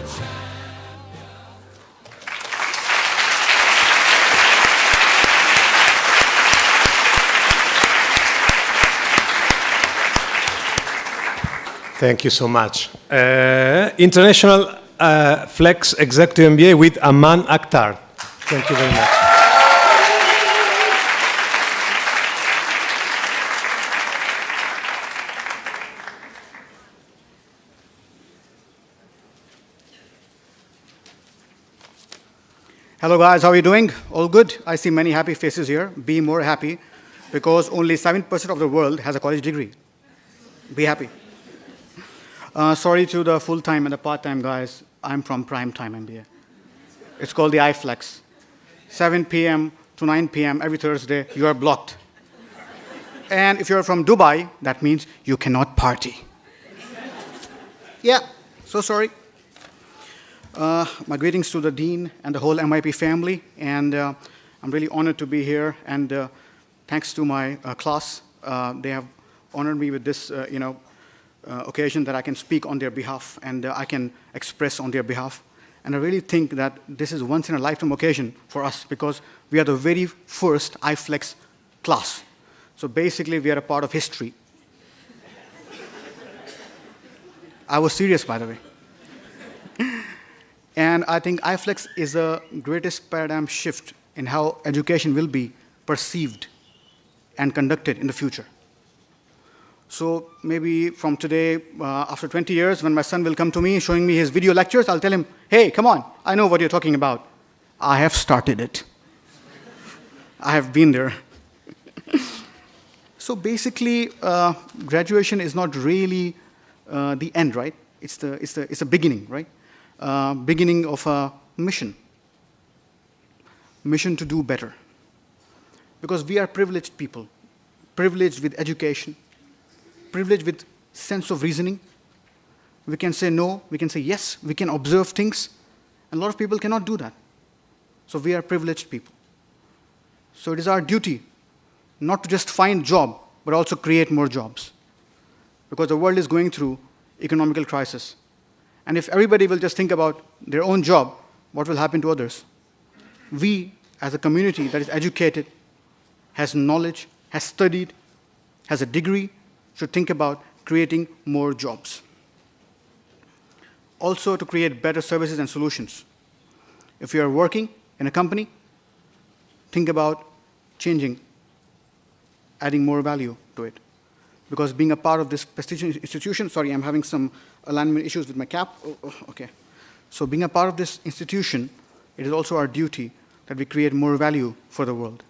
Thank you so much. International Flex Executive MBA with Aman Akhtar. Thank you very much. Hello guys, how are you doing? All good? I see many happy faces here. Be more happy, because only 7% of the world has a college degree. Be happy. Sorry to the full-time and the part-time guys. I'm from Prime Time MBA. It's called the iFlex. 7 p.m. to 9 p.m. every Thursday, you are blocked. And if you're from Dubai, that means you cannot party. Yeah, so sorry. My greetings to the Dean and the whole MIP family, and I'm really honored to be here, and thanks to my class. They have honored me with this, occasion that I can speak on their behalf, and I can express on their behalf. And I really think that this is once in a lifetime occasion for us, because we are the very first iFlex class. So basically, we are a part of history. I was serious, by the way. And I think iFlex is the greatest paradigm shift in how education will be perceived and conducted in the future. So maybe from today, after 20 years, when my son will come to me showing me his video lectures, I'll tell him, hey, come on, I know what you're talking about. I have started it. I have been there. So basically, graduation is not really the end, right? It's a beginning, right? Beginning of a mission to do better. Because we are privileged people, privileged with education, privileged with sense of reasoning. We can say no, we can say yes, we can observe things, and a lot of people cannot do that. So we are privileged people. So it is our duty not to just find job, but also create more jobs. Because the world is going through economical crisis. And if everybody will just think about their own job, what will happen to others? We, as a community that is educated, has knowledge, has studied, has a degree, should think about creating more jobs. Also to create better services and solutions. If you are working in a company, think about changing, adding more value to it. Because being a part of this prestigious institution, sorry, I'm having some alignment issues with my cap. Okay. So being a part of this institution, it is also our duty that we create more value for the world.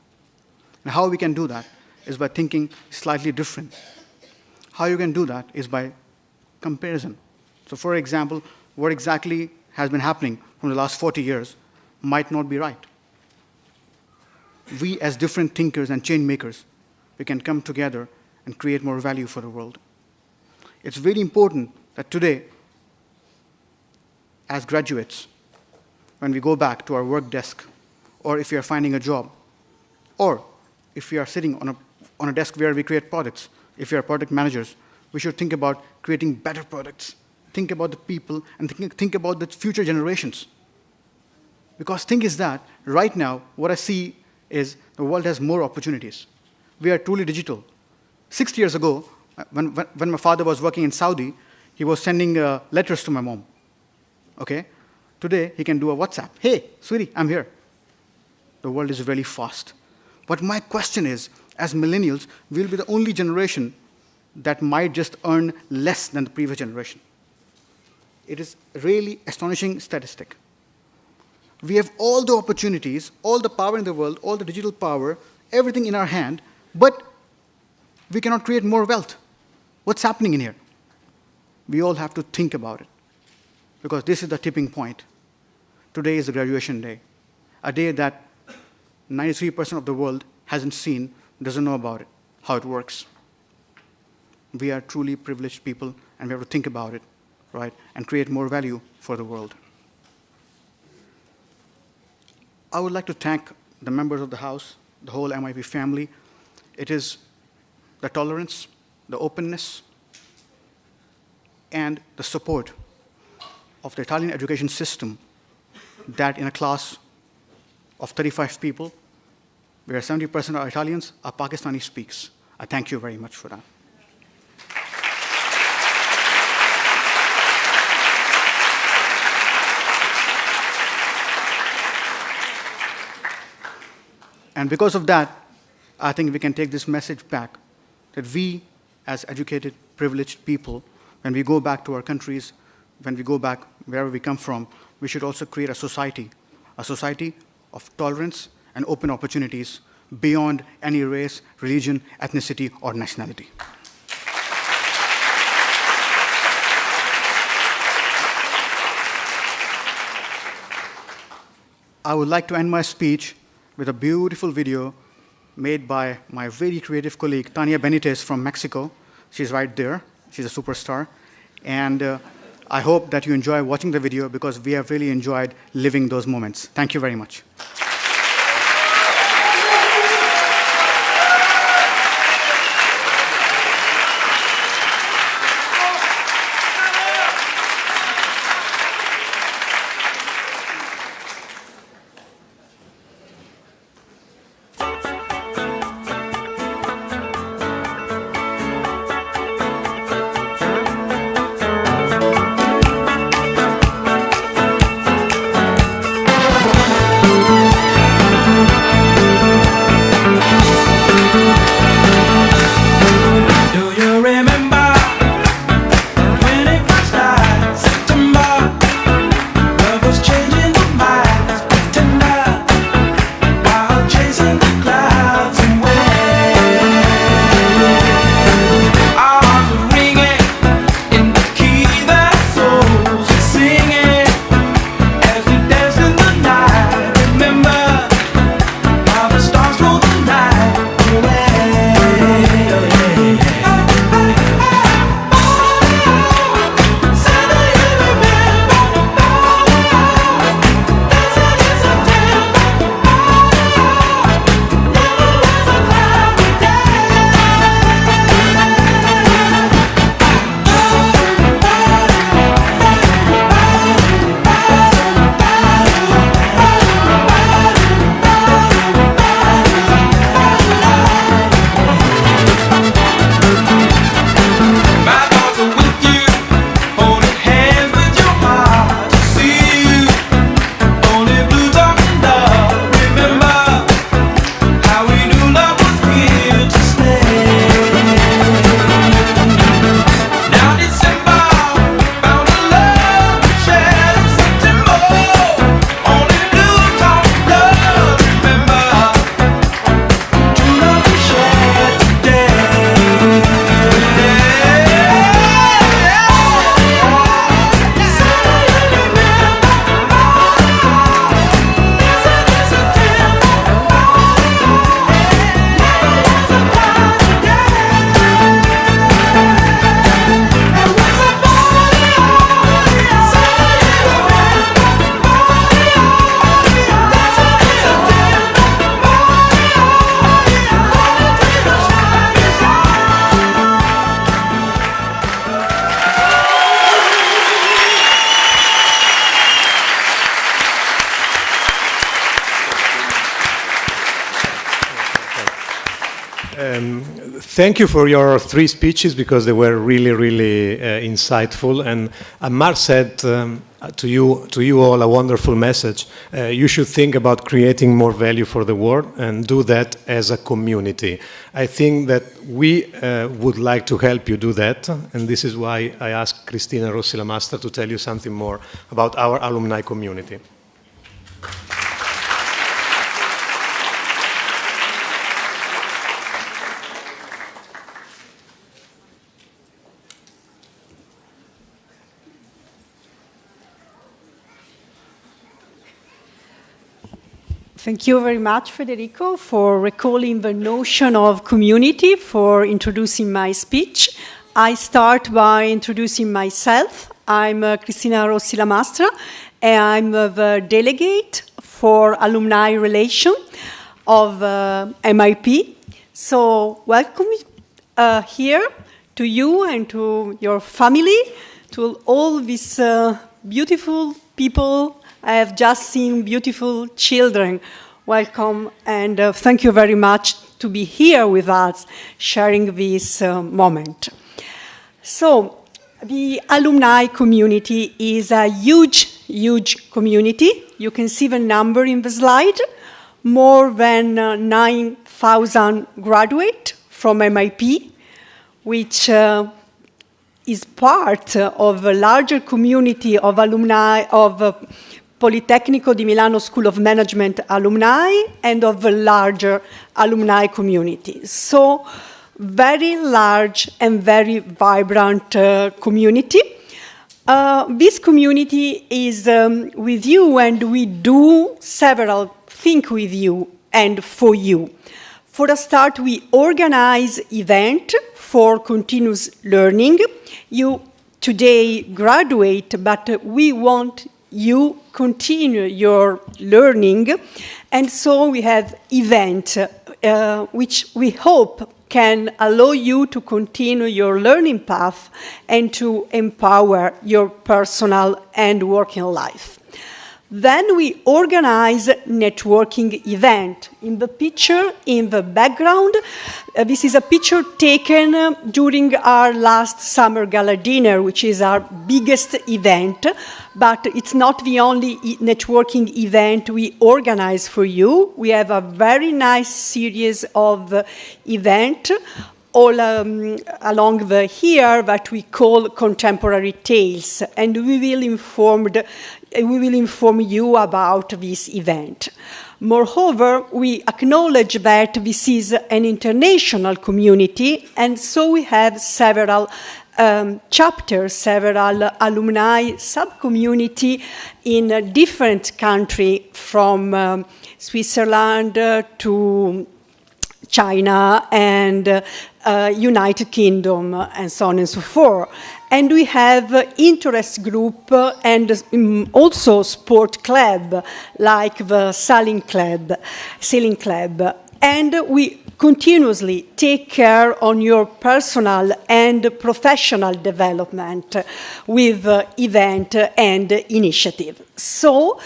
And how we can do that is by thinking slightly different. How you can do that is by comparison. So for example, what exactly has been happening from the last 40 years might not be right. We as different thinkers and change makers, we can come together and create more value for the world. It's very important that today, as graduates, when we go back to our work desk, or if we are finding a job, or if we are sitting on a desk where we create products, if we are product managers, we should think about creating better products, think about the people, and think about the future generations. Because thing is that, right now, what I see is the world has more opportunities. We are truly digital. 6 years ago, when my father was working in Saudi, he was sending letters to my mom. Okay? Today, he can do a WhatsApp. Hey, sweetie, I'm here. The world is really fast. But my question is, as millennials, we'll be the only generation that might just earn less than the previous generation. It is a really astonishing statistic. We have all the opportunities, all the power in the world, all the digital power, everything in our hand, but we cannot create more wealth. What's happening in here? We all have to think about it, because this is the tipping point. Today is the graduation day, a day that 93% of the world hasn't seen, doesn't know about it, how it works. We are truly privileged people, and we have to think about it, right, and create more value for the world. I would like to thank the members of the House, the whole MIP family. It is the tolerance, the openness, and the support of the Italian education system that in a class of 35 people, where 70% are Italians, are Pakistani speaks. I thank you very much for that. And because of that, I think we can take this message back, that we, as educated, privileged people, when we go back to our countries, when we go back wherever we come from, we should also create a society of tolerance and open opportunities beyond any race, religion, ethnicity, or nationality. I would like to end my speech with a beautiful video made by my very creative colleague, Tania Benitez from Mexico. She's right there. She's a superstar. And I hope that you enjoy watching the video because we have really enjoyed living those moments. Thank you very much. Thank you for your 3 speeches because they were really, really insightful. And Ammar said to you all a wonderful message. You should think about creating more value for the world and do that as a community. I think that we would like to help you do that. And this is why I asked Cristina Rossi Lamastro to tell you something more about our alumni community. Thank you very much, Federico, for recalling the notion of community, for introducing my speech. I start by introducing myself. I'm Cristina Rossi Lamastro, and I'm the delegate for alumni relation of MIP. So welcome here to you and to your family, to all these beautiful people. I have just seen beautiful children. Welcome, and thank you very much to be here with us, sharing this moment. So, the alumni community is a huge, huge community. You can see the number in the slide. More than 9,000 graduates from MIP, which is part of a larger community of alumni of Politecnico di Milano School of Management alumni and of a larger alumni community. So, very large and very vibrant community. This community is with you, and we do several things with you and for you. For a start, we organize event for continuous learning. You today graduate, but we want you continue your learning. And so we have event, which we hope can allow you to continue your learning path and to empower your personal and working life. Then we organize networking event. In the picture, in the background, this is a picture taken during our last summer gala dinner, which is our biggest event, but it's not the only networking event we organize for you. We have a very nice series of events all along the here that we call contemporary tales, and we will inform you about this event. Moreover, we acknowledge that this is an international community, and so we have several chapters, several alumni sub-community in different countries, from Switzerland to China and United Kingdom, and so on and so forth. And we have interest group and also sport club, like the sailing club. And we continuously take care on your personal and professional development with event and initiative. So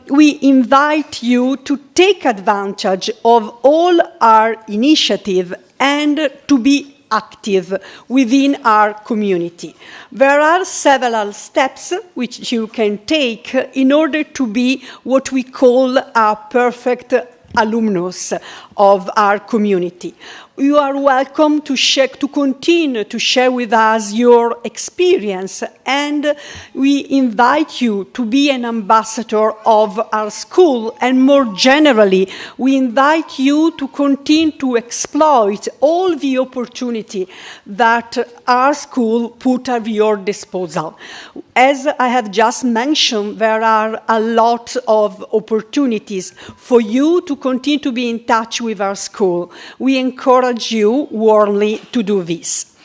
we invite you to take advantage of all our initiative and to be active within our community. There are several steps which you can take in order to be what we call a perfect alumnus of our community. You are welcome to continue to share with us your experience, and we invite you to be an ambassador of our school, and more generally, we invite you to continue to exploit all the opportunity that our school put at your disposal. As I have just mentioned, there are a lot of opportunities for you to continue to be in touch with our school. We encourage you warmly to do this.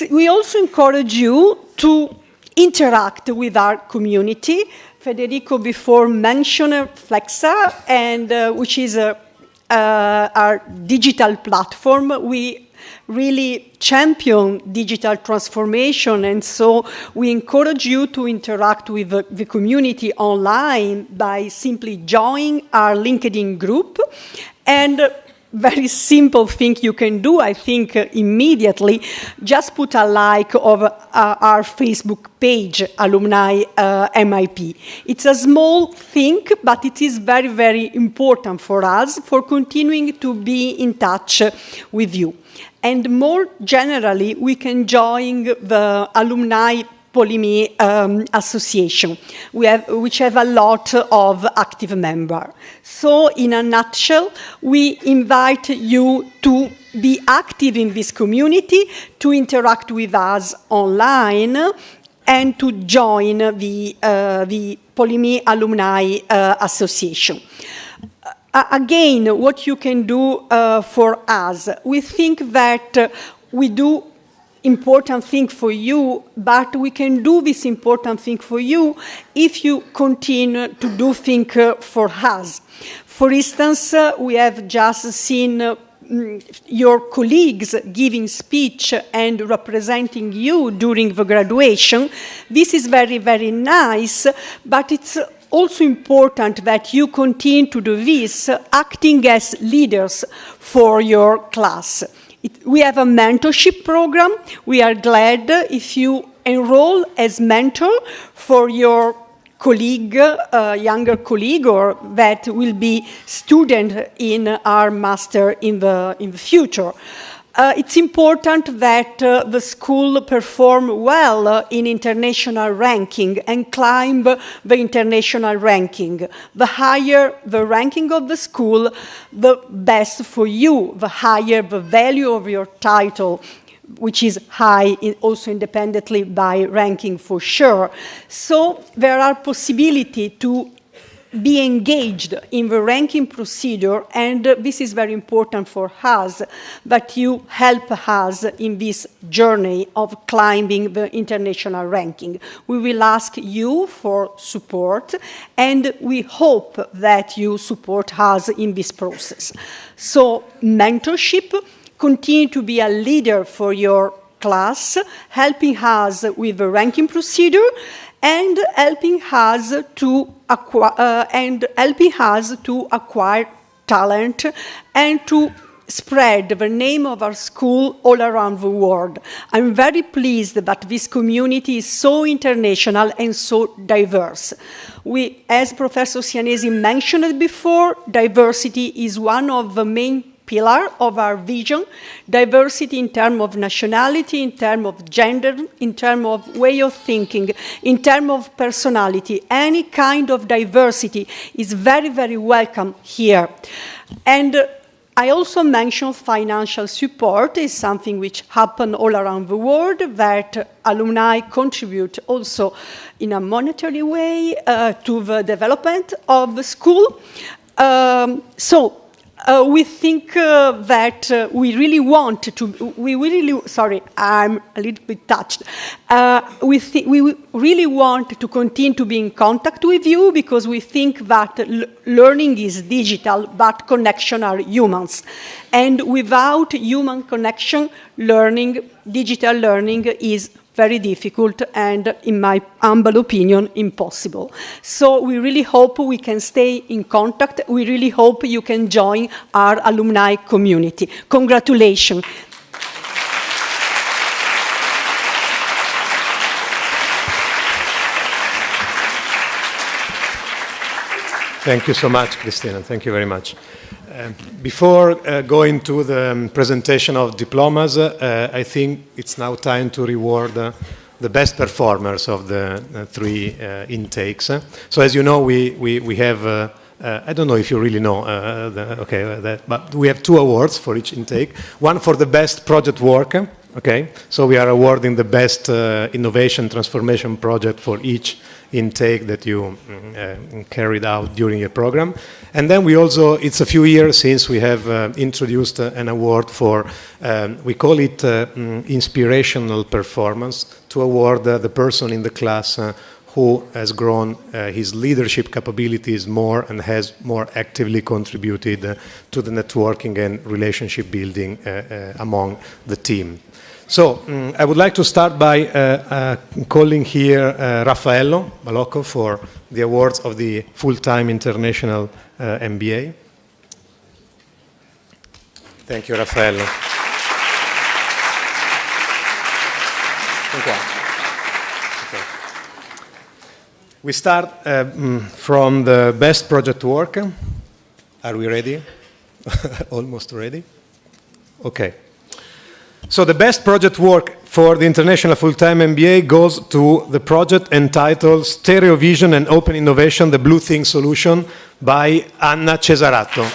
We also encourage you to interact with our community. Federico before mentioned Flexa, and which is our digital platform. We really champion digital transformation, and so we encourage you to interact with the community online by simply joining our LinkedIn group. And very simple thing you can do, I think, immediately, just put a like of our Facebook page, Alumni MIP. It's a small thing, but it is very, very important for us for continuing to be in touch with you. And more generally, we can join the Alumni Polimi Association, which have a lot of active members. So in a nutshell, we invite you to be active in this community, to interact with us online, and to join the Polimi Alumni Association. Again, what you can do for us, we think that we do important thing for you, but we can do this important thing for you if you continue to do things for us. For instance, we have just seen your colleagues giving speech and representing you during the graduation. This is very, very nice, but it's also important that you continue to do this, acting as leaders for your class. We have a mentorship program. We are glad if you enroll as mentor for your colleague, younger colleague, or that will be student in our master in the future. It's important that the school perform well in international ranking and climb the international ranking. The higher the ranking of the school, the best for you, the higher the value of your title, which is high also independently by ranking for sure. So there are possibilities to be engaged in the ranking procedure, and this is very important for us, that you help us in this journey of climbing the international ranking. We will ask you for support, and we hope that you support us in this process. So, mentorship, continue to be a leader for your class, helping us with the ranking procedure, and helping us to acquire talent and to spread the name of our school all around the world. I'm very pleased that this community is so international and so diverse. As Professor Sianesi mentioned before, diversity is one of the main pillar of our vision, diversity in terms of nationality, in terms of gender, in terms of way of thinking, in terms of personality. Any kind of diversity is very, very welcome here. And I also mentioned financial support is something which happens all around the world, that alumni contribute also in a monetary way to the development of the school. We think that we really want to, sorry, I'm a little bit touched. We really want to continue to be in contact with you, because we think that learning is digital, but connection are humans. And without human connection, digital learning is very difficult and, in my humble opinion, impossible. So we really hope we can stay in contact. We really hope you can join our alumni community. Congratulations. Thank you so much, Cristina. Thank you very much. Before going to the presentation of diplomas, I think it's now time to reward the best performers of the three intakes. So as you know, we have, I don't know if you really know, but we have 2 awards for each intake. One for the best project work, okay? So we are awarding the best innovation transformation project for each intake that you carried out during your program. And then we also, it's a few years since we have introduced an award for, we call it inspirational performance, to award the person in the class who has grown his leadership capabilities more and has more actively contributed to the networking and relationship building among the team. So I would like to start by calling here Raffaello Balocco for the awards of the Full-Time International MBA. Thank you, Raffaello. Okay. We start from the best project work. Are we ready? Almost ready? Okay. So the best project work for the International Full-Time MBA goes to the project entitled Stereo Vision and Open Innovation, the Blue Thing Solution by Anna Cesarato.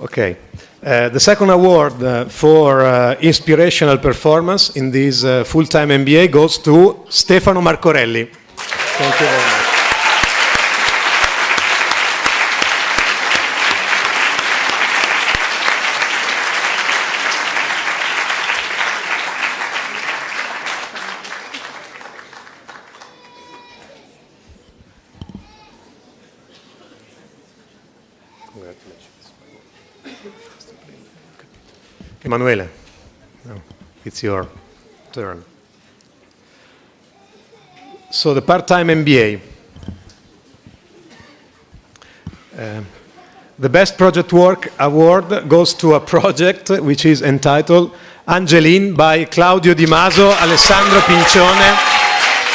Okay. The second award for inspirational performance in this full-time MBA goes to Stefano Marcorelli. Thank you very much. Emanuele, no, it's your turn. So the part-time MBA. The Best Project Work Award goes to a project which is entitled Angeline by Claudio Di Maso, Alessandro Pincione,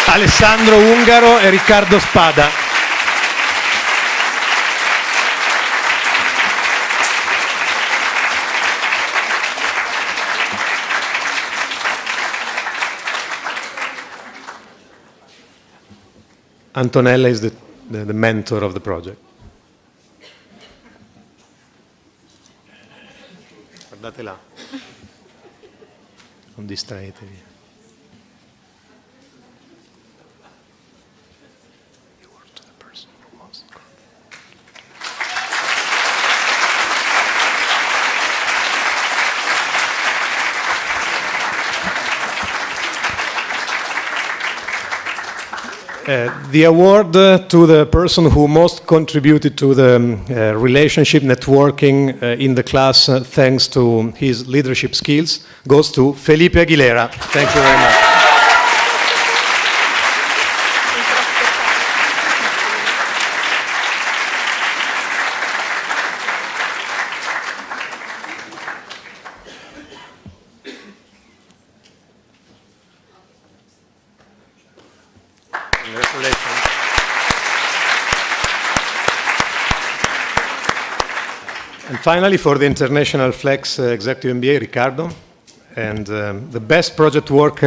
Alessandro Ungaro e Riccardo Spada. Antonella is the mentor of the project. Guardate là. Non distraetevi. The award to the person who most contributed to the relationship networking in the class, thanks to his leadership skills, goes to Felipe Aguilera. Thank you very much. Congratulations. And finally, for the International Flex Executive MBA, Ricardo. And the Best Project Work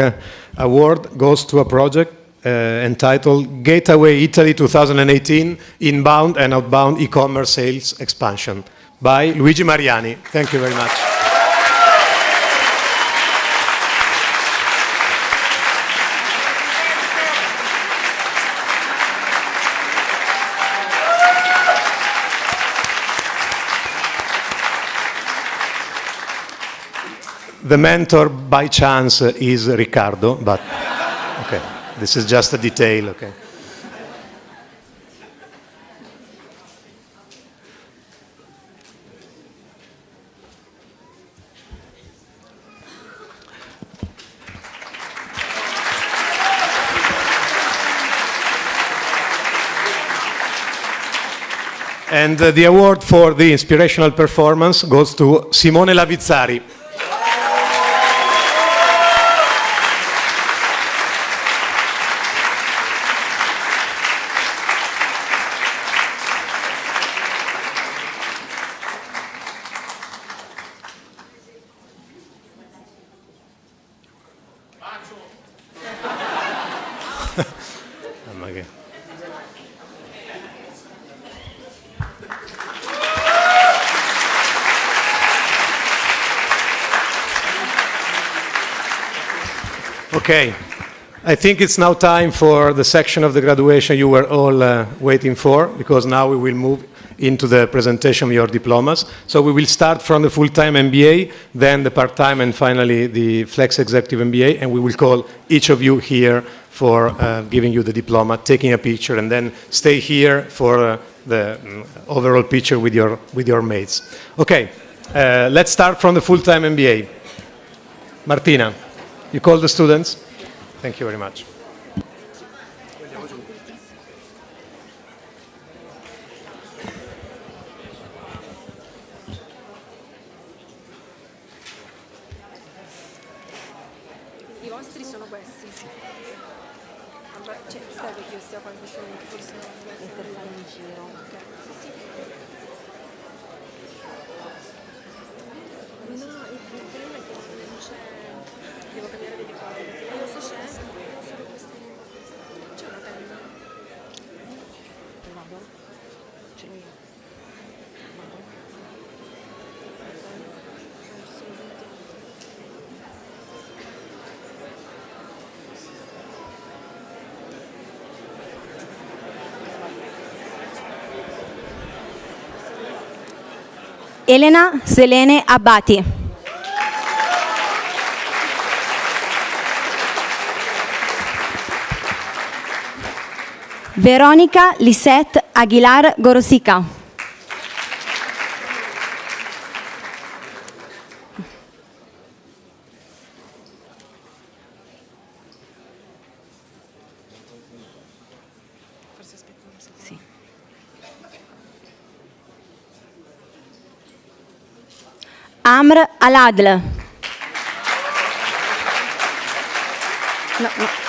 Award goes to a project entitled Gateway Italy 2018 Inbound and Outbound E-Commerce Sales Expansion by Luigi Mariani. Thank you very much. The mentor, by chance, is Ricardo, but okay, this is just a detail, okay. And the award for the inspirational performance goes to Simone Lavizzari. Okay, I think it's now time for the section of the graduation you were all waiting for, because now we will move into the presentation of your diplomas. So we will start from the full-time MBA, then the part-time, and finally the Flex Executive MBA, and we will call each of you here for giving you the diploma, taking a picture, and then stay here for the overall picture with your mates. Okay, let's start from the full-time MBA. Martina, you call the students? Thank you very much. I vostri sono questi? Sì. Allora, serve che io stia qua in questo momento, forse non deve essere in giro. Okay. Sì. No, il problema è che non c'è... Devo cambiare delle cose, perché io so c'è, io so che questo c'è una penna. Vado? Ce l'ho io. Vado? Elena Selene Abbati. Veronica Lisette Aguilar Gorosica. Sì. Amr Aladl. No.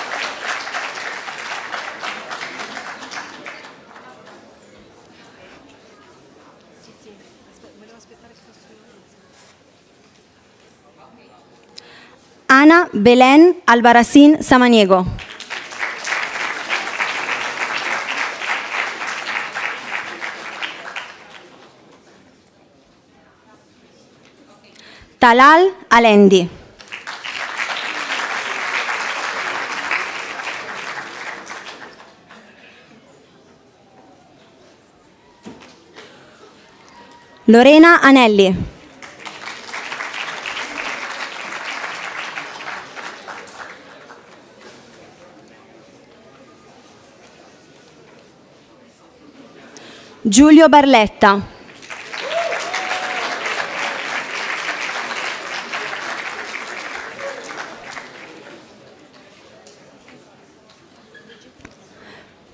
Ana Belen Albarracín Samaniego. Talal Alendi. Lorena Anelli. Giulio Barletta.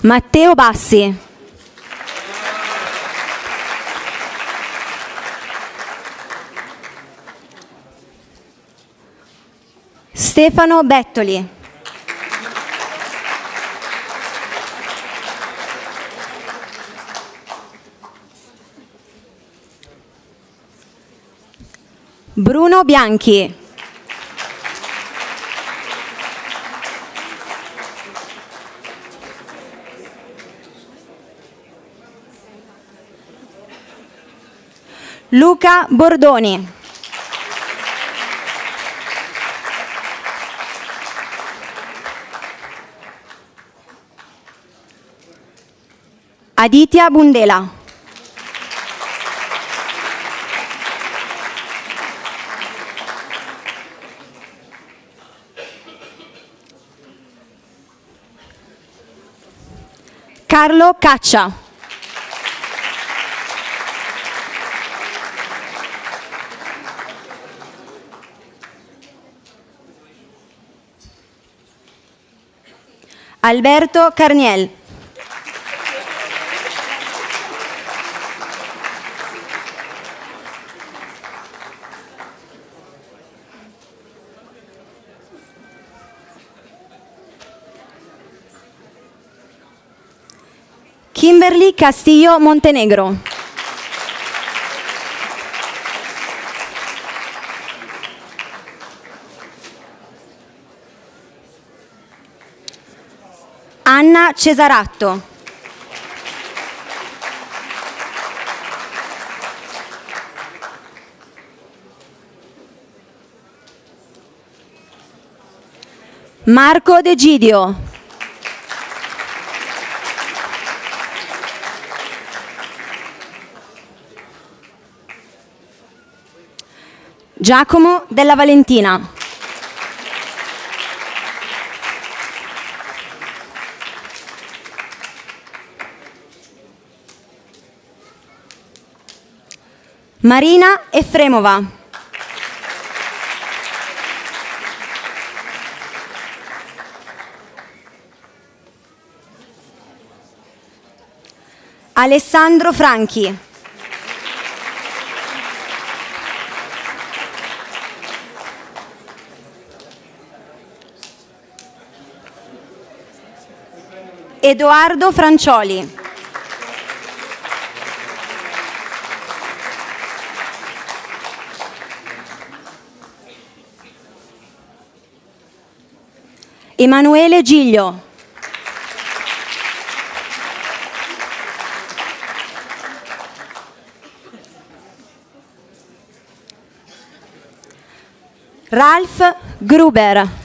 Matteo Bassi. Stefano Bettoli. Bruno Bianchi. Luca Bordoni. Aditya Bundela. Carlo Caccia. Alberto Carniel. Kimberly Castillo Montenegro. Anna Cesaratto. Marco De Gidio. Giacomo Della Valentina. Marina Efremova. Alessandro Franchi. Edoardo Francioli. Emanuele Giglio. Ralph Gruber.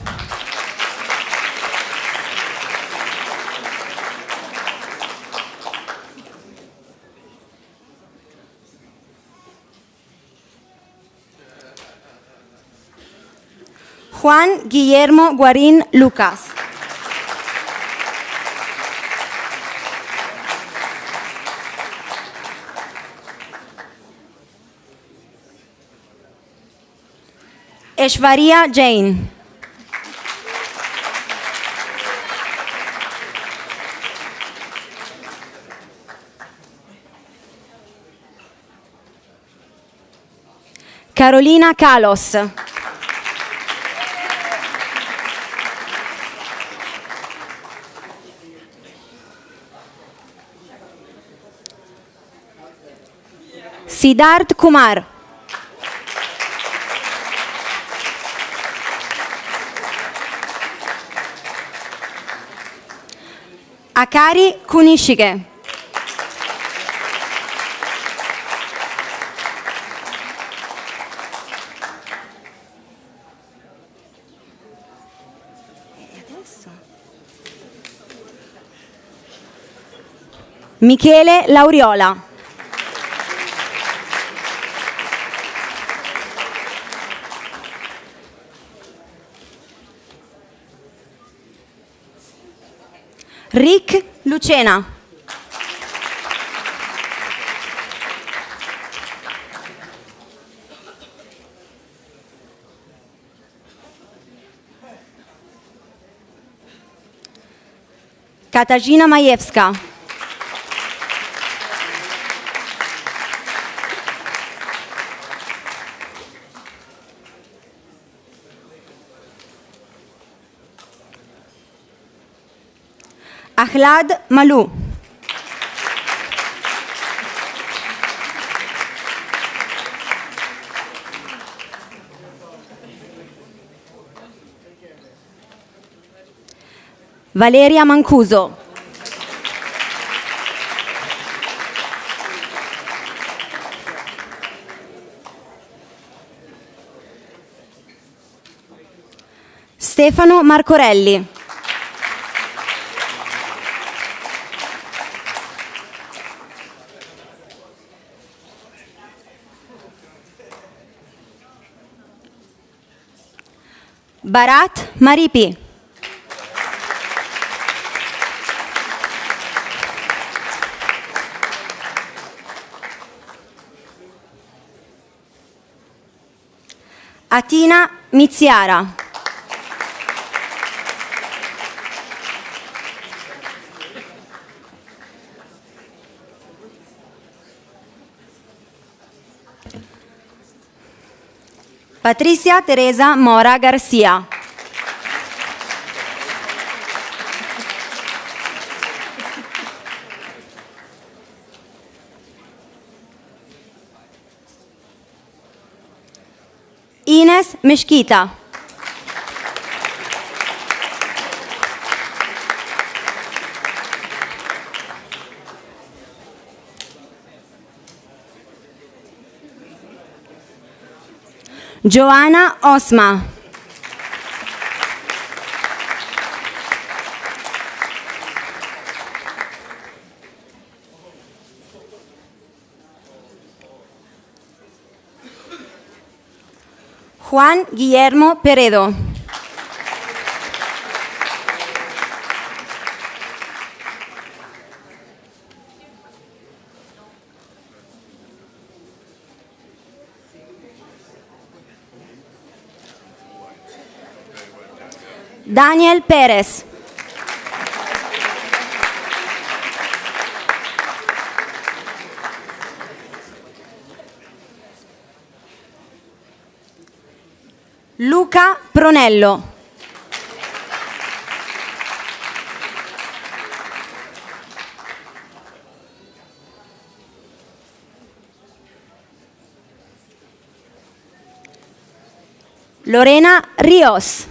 Juan Guillermo Guarín Lucas. Eshvaria Jain. Carolina Kalos. Siddharth Kumar. Akari Kunishige. Michele Lauriola. Rick Lucena. Katarzyna Majewska. Ahlad Malu. Valeria Mancuso. Stefano Marcorelli. Bharat Maripi. Atina Miziara. Patricia Teresa Mora Garcia. Ines Mesquita. Joanna Osma. Juan Guillermo Peredo. Daniel Perez. Luca Pronello. Lorena Rios.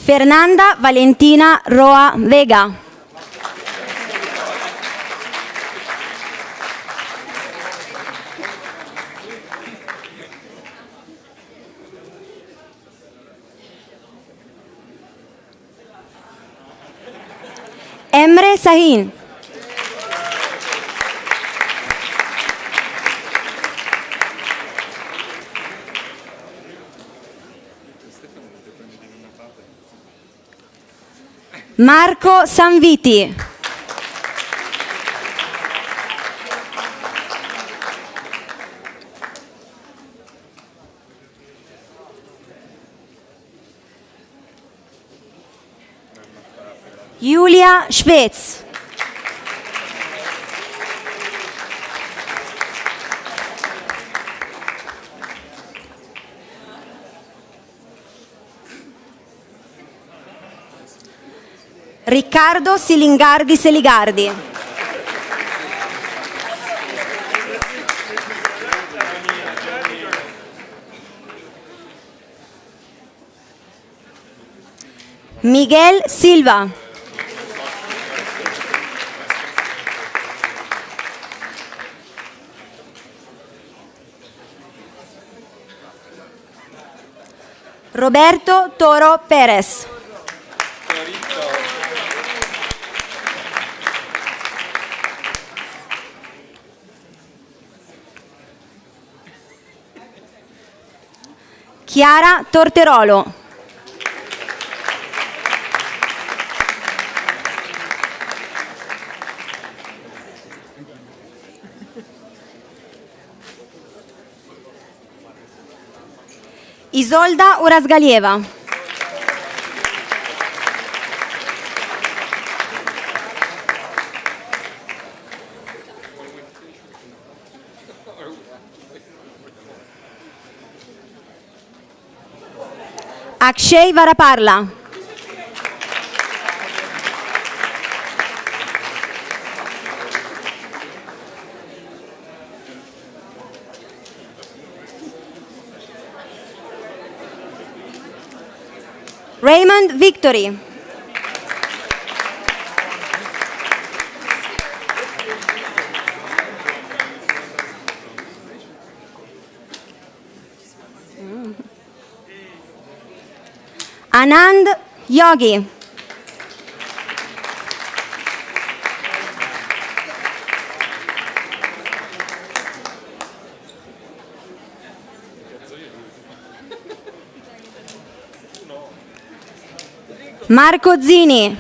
Fernanda Valentina Roa Vega. Emre Sahin. Marco Sanviti. Julia Schwetz. Riccardo Silingardi Seligardi. Miguel Silva. Roberto Toro Perez. Chiara Torterolo. Isolda Urasgalieva. Akshay Varaparla. Raymond Victory. Anand Yogi. Marco Zini.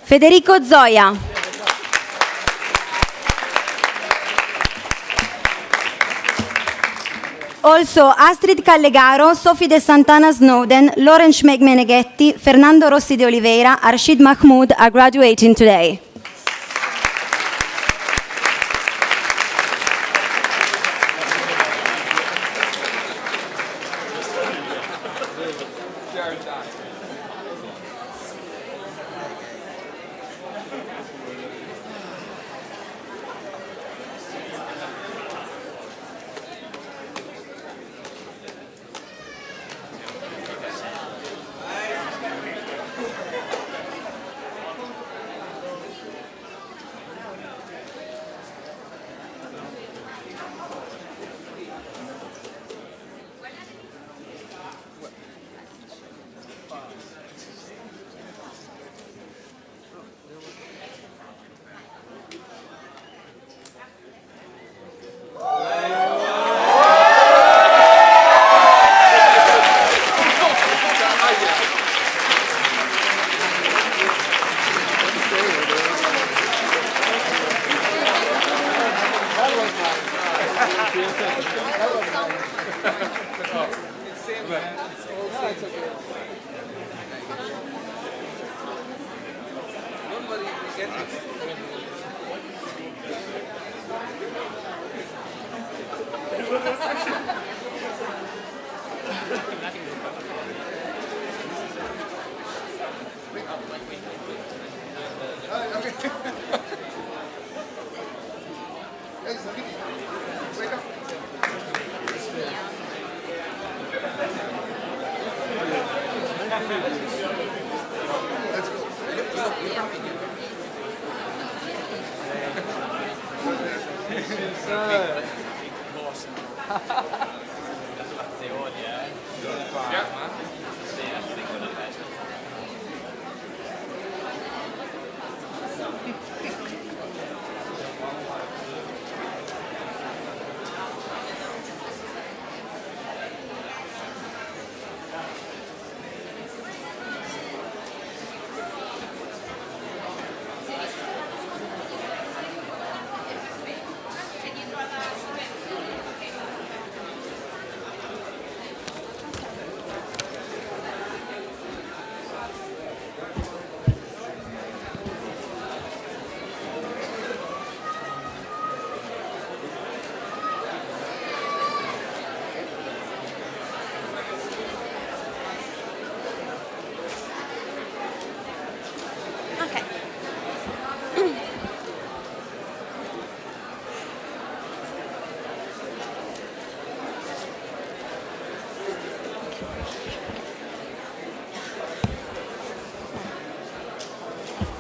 Federico Zoia. Also, Astrid Callegaro, Sophie De Santana Snowden, Lauren Schmeck-Meneghetti, Fernando Rossi de Oliveira, Arshid Mahmoud are graduating today.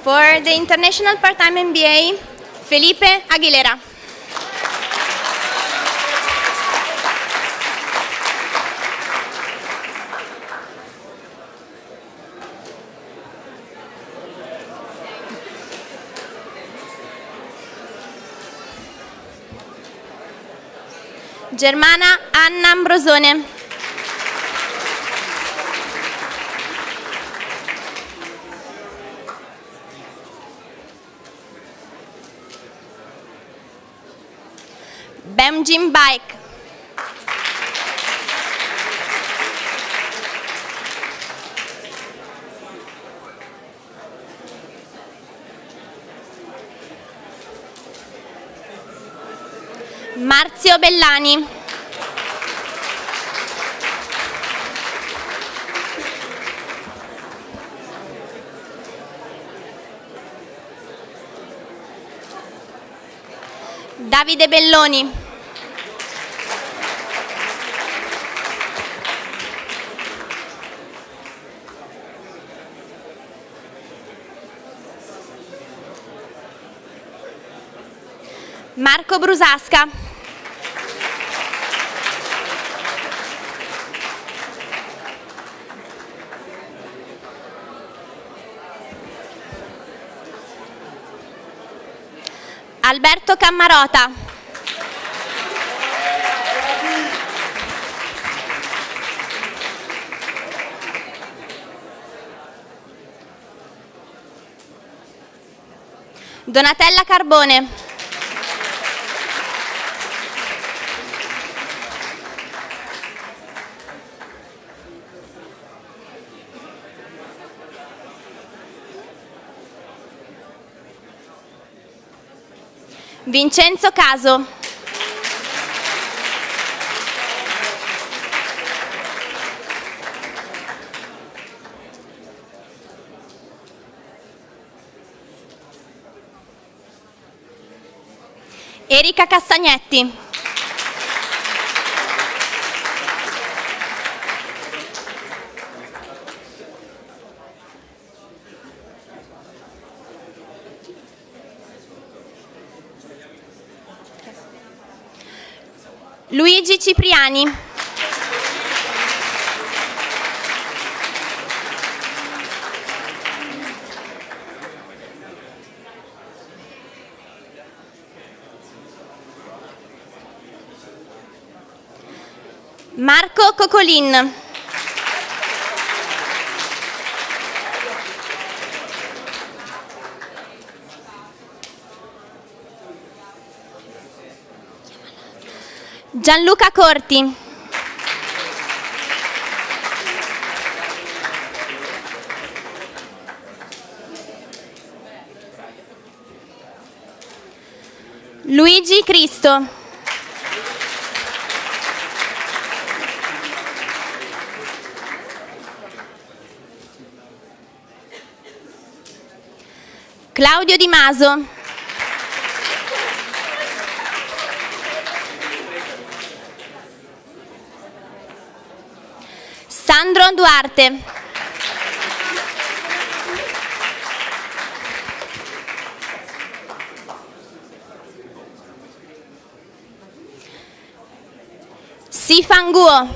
For the International Part-Time MBA, Felipe Aguilera. Germana Anna Ambrosone. Bemjin Bike. Marzio Bellani. Davide Belloni. Marco Brusasca. Alberto Cammarota. Donatella Carbone. Vincenzo Caso. Erika Castagnetti. Luigi Cipriani. Marco Cocolin. Gianluca Corti. Luigi Cristo. Claudio Di Maso. Sandro Duarte. Sifan Guo.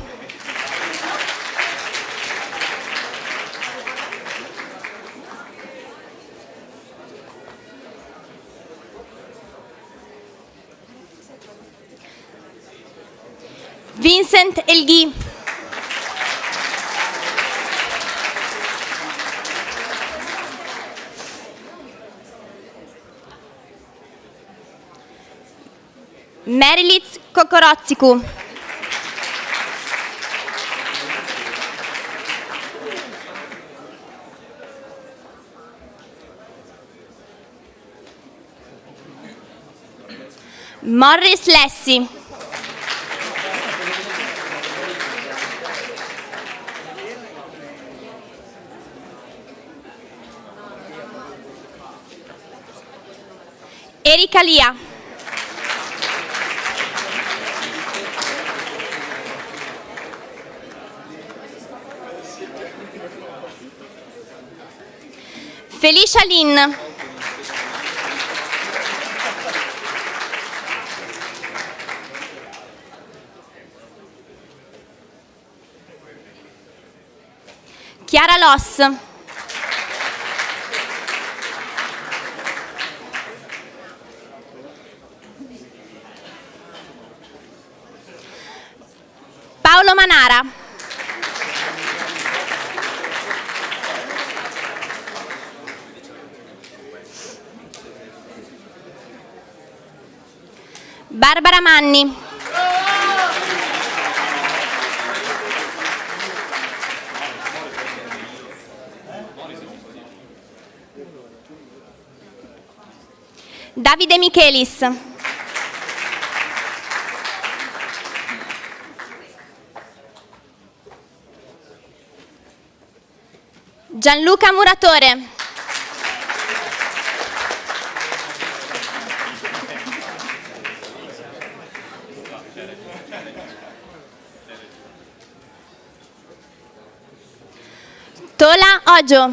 Vincent Elghi. Merilitz Kokorotsiku. Morris Lessi. Erika Lia. Felicia Lin. Chiara Loss. Paolo Manara. Barbara Manni. Davide Michelis. Gianluca Muratore. Tola Oggio.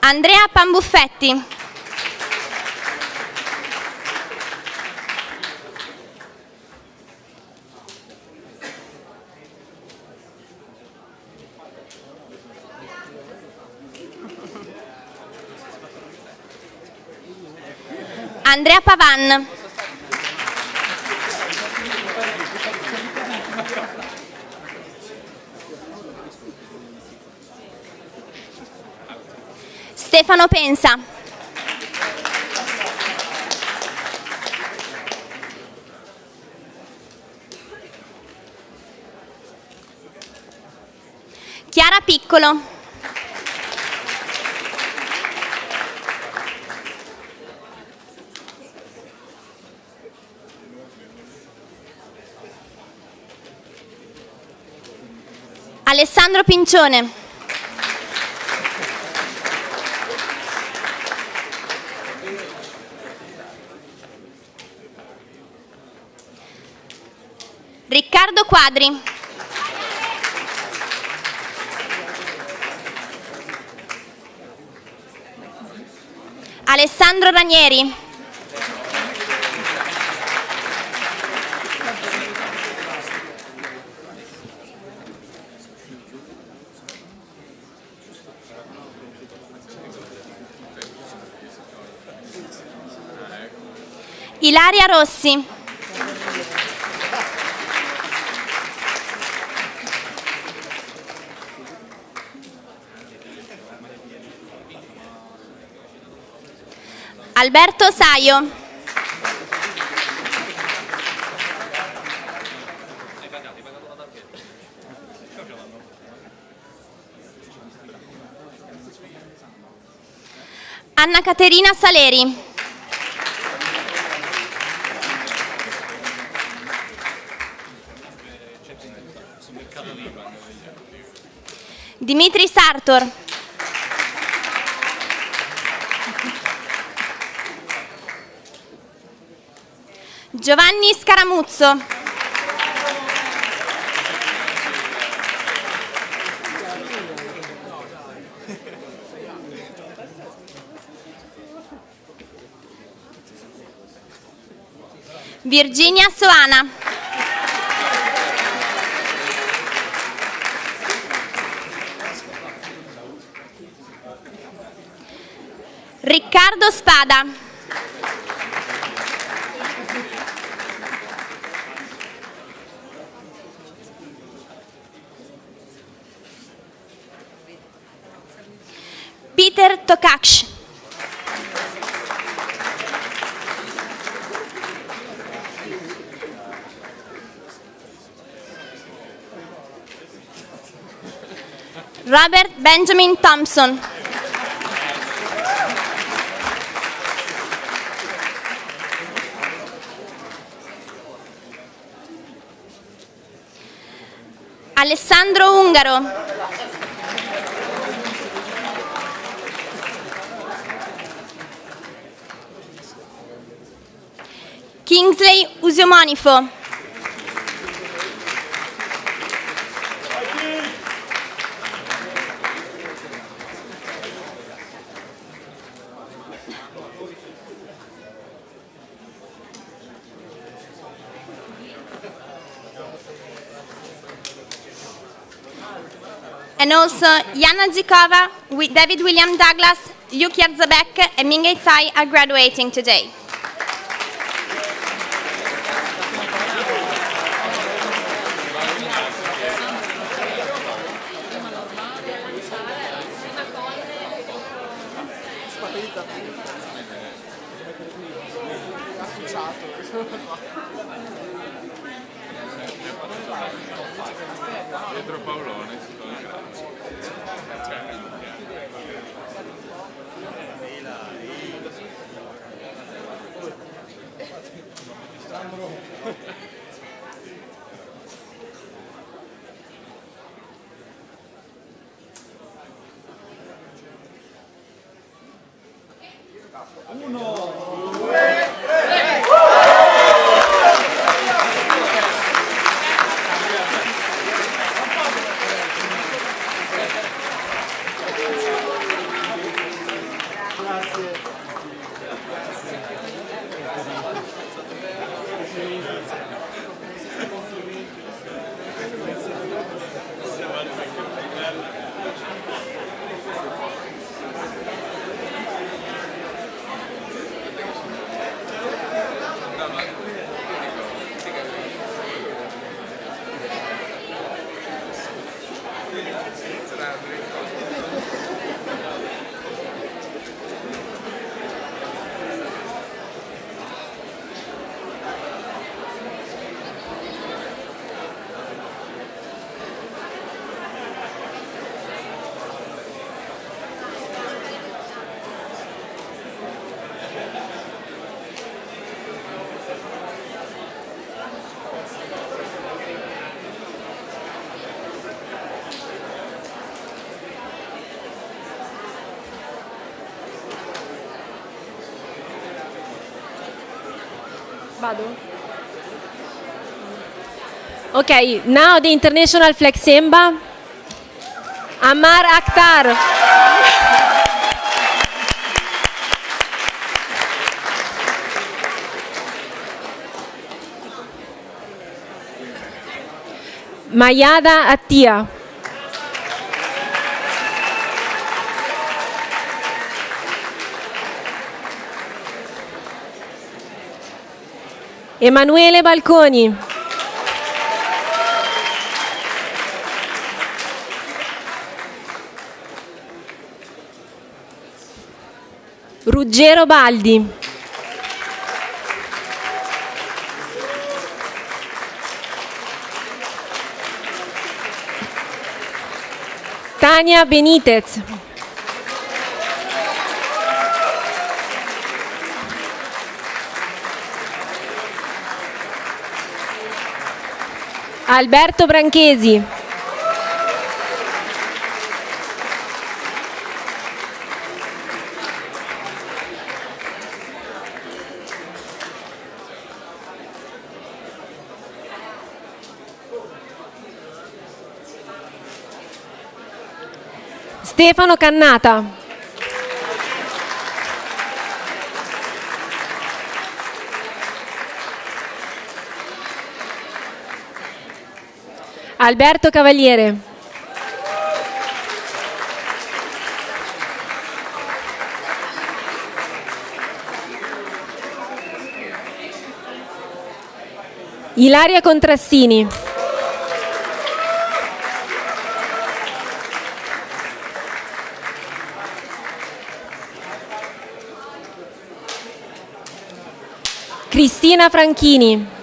Andrea Pambuffetti. Andrea Pavan. Stefano Pensa. Chiara Piccolo. Alessandro Pincione. Riccardo Quadri. Alessandro Ranieri. Ilaria Rossi. Alberto Saio. Anna Caterina Saleri. Dimitri Sartor. Giovanni Scaramuzzo. Virginia Soana. Riccardo Spada. Peter Tokaksh. Robert Benjamin Thompson. Alessandro Ungaro. Kingsley Usiomonifo. And also Yana Zikova, with David William Douglas, Luke Yarzabek, and Mingei Tsai are graduating today. Pietro Paolone. Vado? Okay, now the international flag Semba, Ammar Akhtar. Mayada Attia. Emanuele Balconi. Ruggero Baldi. Tania Benitez. Alberto Branchesi. Stefano Cannata. Alberto Cavaliere. Ilaria Contrassini. Cristina Franchini.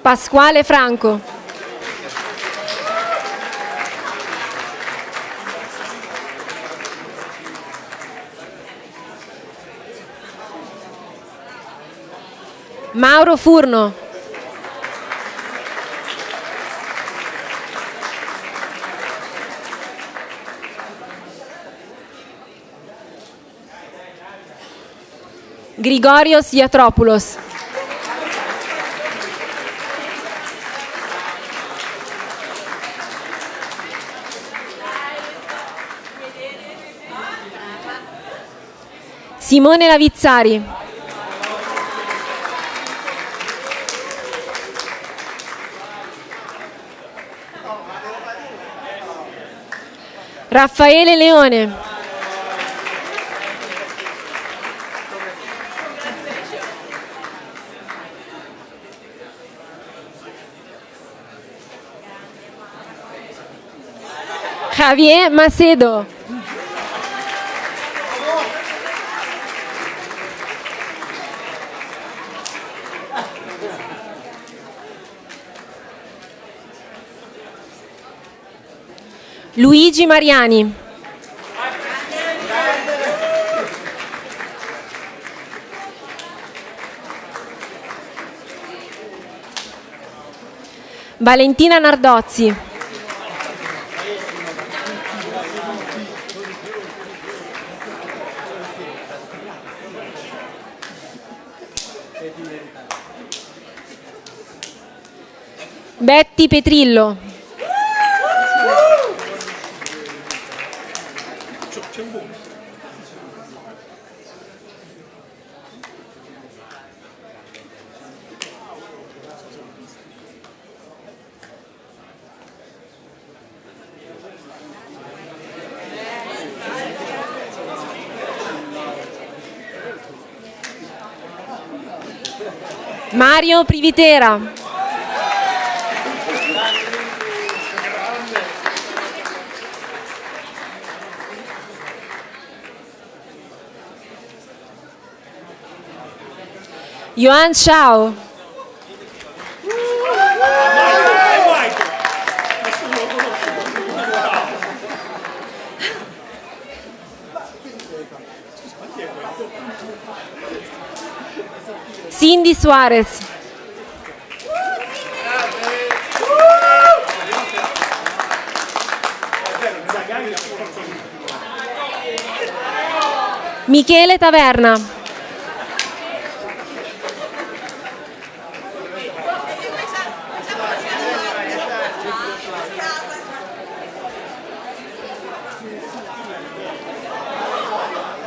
Pasquale Franco. Mauro Furno. Grigorios Iatropoulos. Simone Lavizzari. Raffaele Leone. Javier Macedo. Luigi Mariani. Valentina Nardozzi. Betty Petrillo. Mario Privitera. Yuan Shao. Cindy Suarez. Michele Taverna.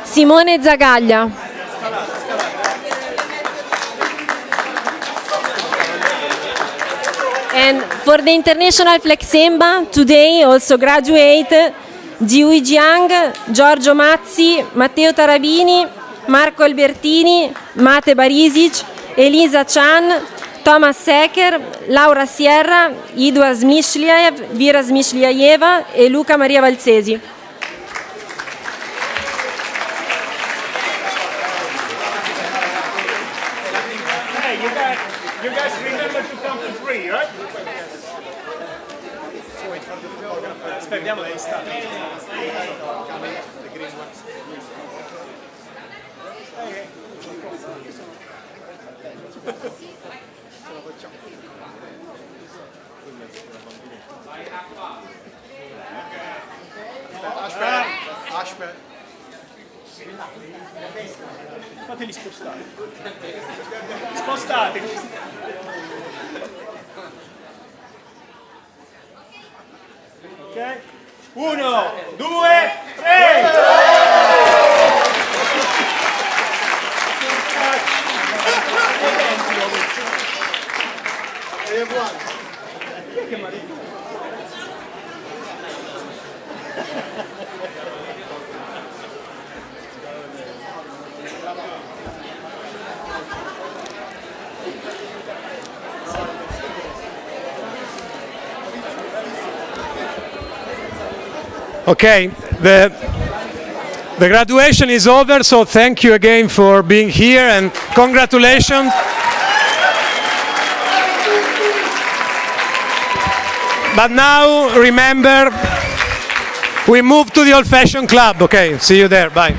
Simone Zagaglia. And for the International Flexemba, today also graduate Jiui Jiang, Giorgio Mazzi, Matteo Tarabini, Marco Albertini, Mate Barisic, Elisa Chan, Thomas Secker, Laura Sierra, Idua Smishliaev, Vira Smishliaeva e Luca Maria Valsesi. You guys remember to come to 3, right? Aspettiamo lei sta. Aspetta. Fateli spostare. Spostateli. Ok? 1, 2, 3! Okay, the graduation is over, so thank you again for being here and congratulations. But now, remember, we move to the old-fashioned club. Okay, see you there. Bye.